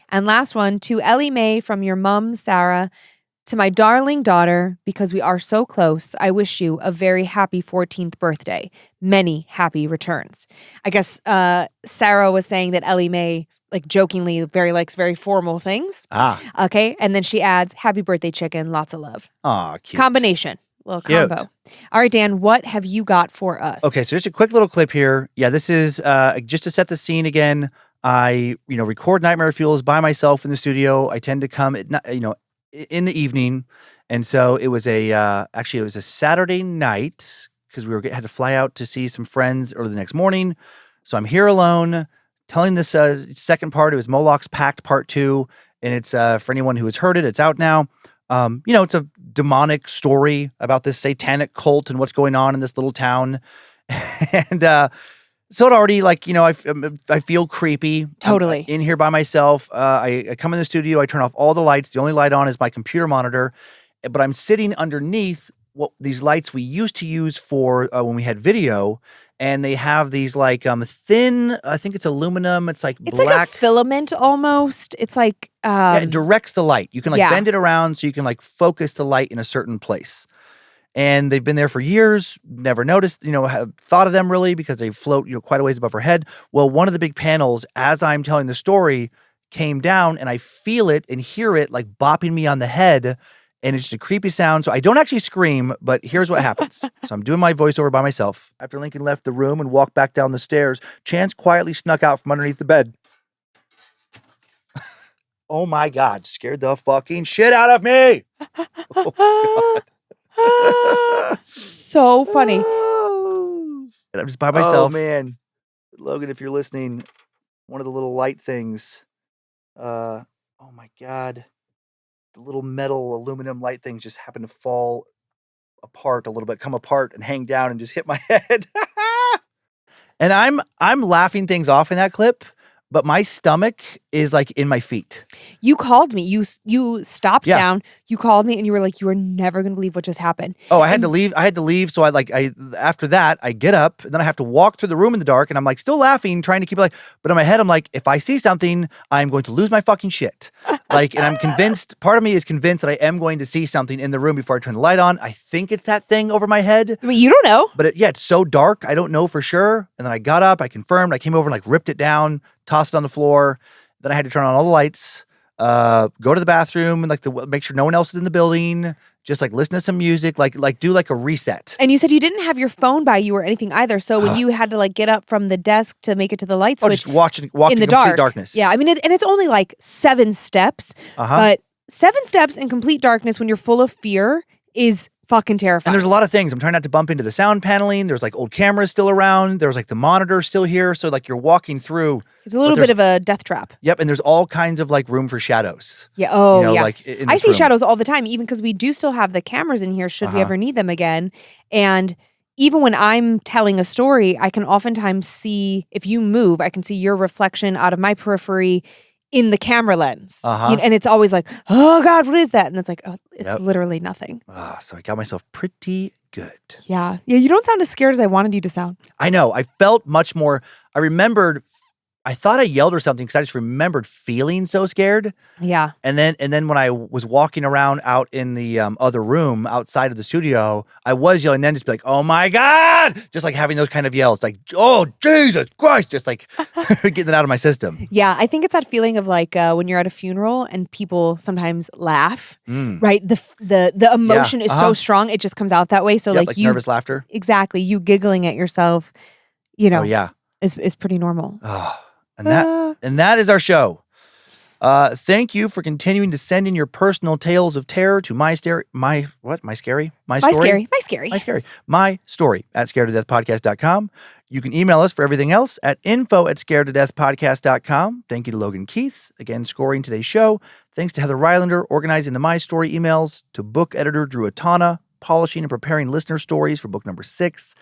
And last one, to Ellie Mae from your mom, Sarah. To my darling daughter, because we are so close, I wish you a very happy 14th birthday. Many happy returns. I guess Sarah was saying that Ellie Mae, like jokingly, likes very formal things. Okay. And then she adds, happy birthday, chicken. Lots of love. Aw, cute. Combination. Little combo. All right, Dan, what have you got for us? Okay, so just a quick little clip here. Yeah, this is just to set the scene again. I, record Nightmare Fuels by myself in the studio. I tend to come at, in the evening. And so it was a Saturday night because we had to fly out to see some friends early the next morning. So I'm here alone telling this second part. It was Moloch's Pact Part 2. And it's for anyone who has heard it, it's out now. It's a demonic story about this satanic cult and what's going on in this little town. And so it already, I feel creepy. Totally. I'm in here by myself. I come in the studio. I turn off all the lights. The only light on is my computer monitor. But I'm sitting underneath these lights we used to use for when we had video. And they have these thin, I think it's aluminum. It's black. It's like a filament almost. It's like... it directs the light. You can bend it around so you can focus the light in a certain place. And they've been there for years, never noticed, have thought of them really because they float, quite a ways above her head. Well, one of the big panels, as I'm telling the story, came down and I feel it and hear it bopping me on the head. And it's just a creepy sound. So I don't actually scream, but here's what happens. So I'm doing my voiceover by myself. After Lincoln left the room and walked back down the stairs, Chance quietly snuck out from underneath the bed. Oh my God, scared the fucking shit out of me. Oh God. So funny. And I'm just by myself. Oh man, Logan, if you're listening, one of the little light things. Oh my God, the little metal aluminum light things just happened to fall apart a little bit, come apart and hang down and just hit my head. And I'm laughing things off in that clip, but my stomach is like in my feet. You called me. You stopped Yeah. down. You called me and you were like, you are never going to believe what just happened. Oh, I had to leave. So after that, I get up and then I have to walk through the room in the dark and I'm like still laughing, trying to keep it like, but in my head, I'm like, if I see something, I'm going to lose my fucking shit. Like, and I'm convinced, part of me is convinced that I am going to see something in the room before I turn the light on. I think it's that thing over my head. I mean, you don't know. But it's so dark. I don't know for sure. And then I got up, I confirmed, I came over and like ripped it down, tossed it on the floor. Then I had to turn on all the lights, go to the bathroom and like make sure no one else is in the building. Just like listen to some music, like do like a reset. And you said you didn't have your phone by you or anything either. So when you had to like get up from the desk to make it to the light switch, just walk in in the complete darkness. Yeah, I mean, and it's only like 7 steps, but 7 steps in complete darkness when you're full of fear is fucking terrifying. And there's a lot of things. I'm trying not to bump into the sound paneling. There's like old cameras still around. There's like the monitor still here. So like you're walking through. It's a little bit of a death trap. Yep. And there's all kinds of like room for shadows. Yeah. Oh, yeah. Like in I this see room. shadows all the time, even because we do still have the cameras in here should we ever need them again. And even when I'm telling a story, I can oftentimes see, if you move, I can see your reflection out of my periphery in the camera lens. And it's always like, oh God, what is that? And it's like, oh, it's literally nothing. So I got myself pretty good. Yeah. Yeah. You don't sound as scared as I wanted you to sound. I know. I felt much more. I remembered. I thought I yelled or something because I just remembered feeling so scared. Yeah. And then when I was walking around out in the other room outside of the studio, I was yelling then just be like, oh my God, just like having those kind of yells like, oh, Jesus Christ, just like getting it out of my system. Yeah. I think it's that feeling of like when you're at a funeral and people sometimes laugh, right? The emotion is so strong. It just comes out that way. So like you, nervous laughter. Exactly. You giggling at yourself, Oh, yeah. is pretty normal. And that is our show. Thank you for continuing to send in your personal tales of terror to my story at scaredtodeathpodcast.com. You can email us for everything else at info@scaredtodeathpodcast.com. Thank you to Logan Keith, again, scoring today's show. Thanks to Heather Rylander, organizing the My Story emails, to book editor Drew Atana, polishing and preparing listener stories for book number 6.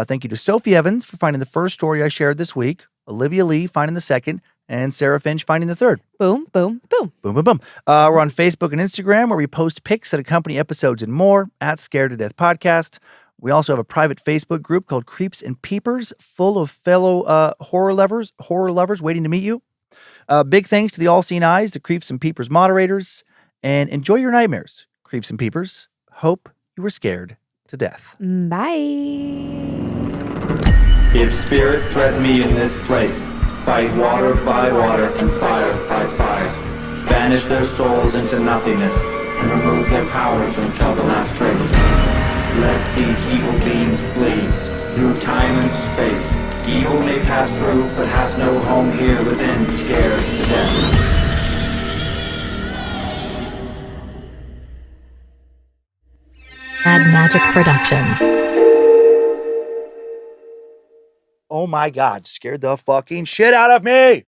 Thank you to Sophie Evans for finding the first story I shared this week, Olivia Lee finding the second, and Sarah Finch finding the third. Boom, boom, boom. Boom, boom, boom. We're on Facebook and Instagram where we post pics that accompany episodes and more at Scared to Death Podcast. We also have a private Facebook group called Creeps and Peepers, full of fellow horror lovers waiting to meet you. Big thanks to the All Seen Eyes, the Creeps and Peepers moderators, and enjoy your nightmares, Creeps and Peepers. Hope you were scared to death. Bye. If spirits threaten me in this place, fight water by water and fire by fire. Banish their souls into nothingness and remove their powers until the last trace. Let these evil beings flee through time and space. Evil may pass through, but hath no home here within, scared to death. Mad Magic Productions. Oh my God, scared the fucking shit out of me!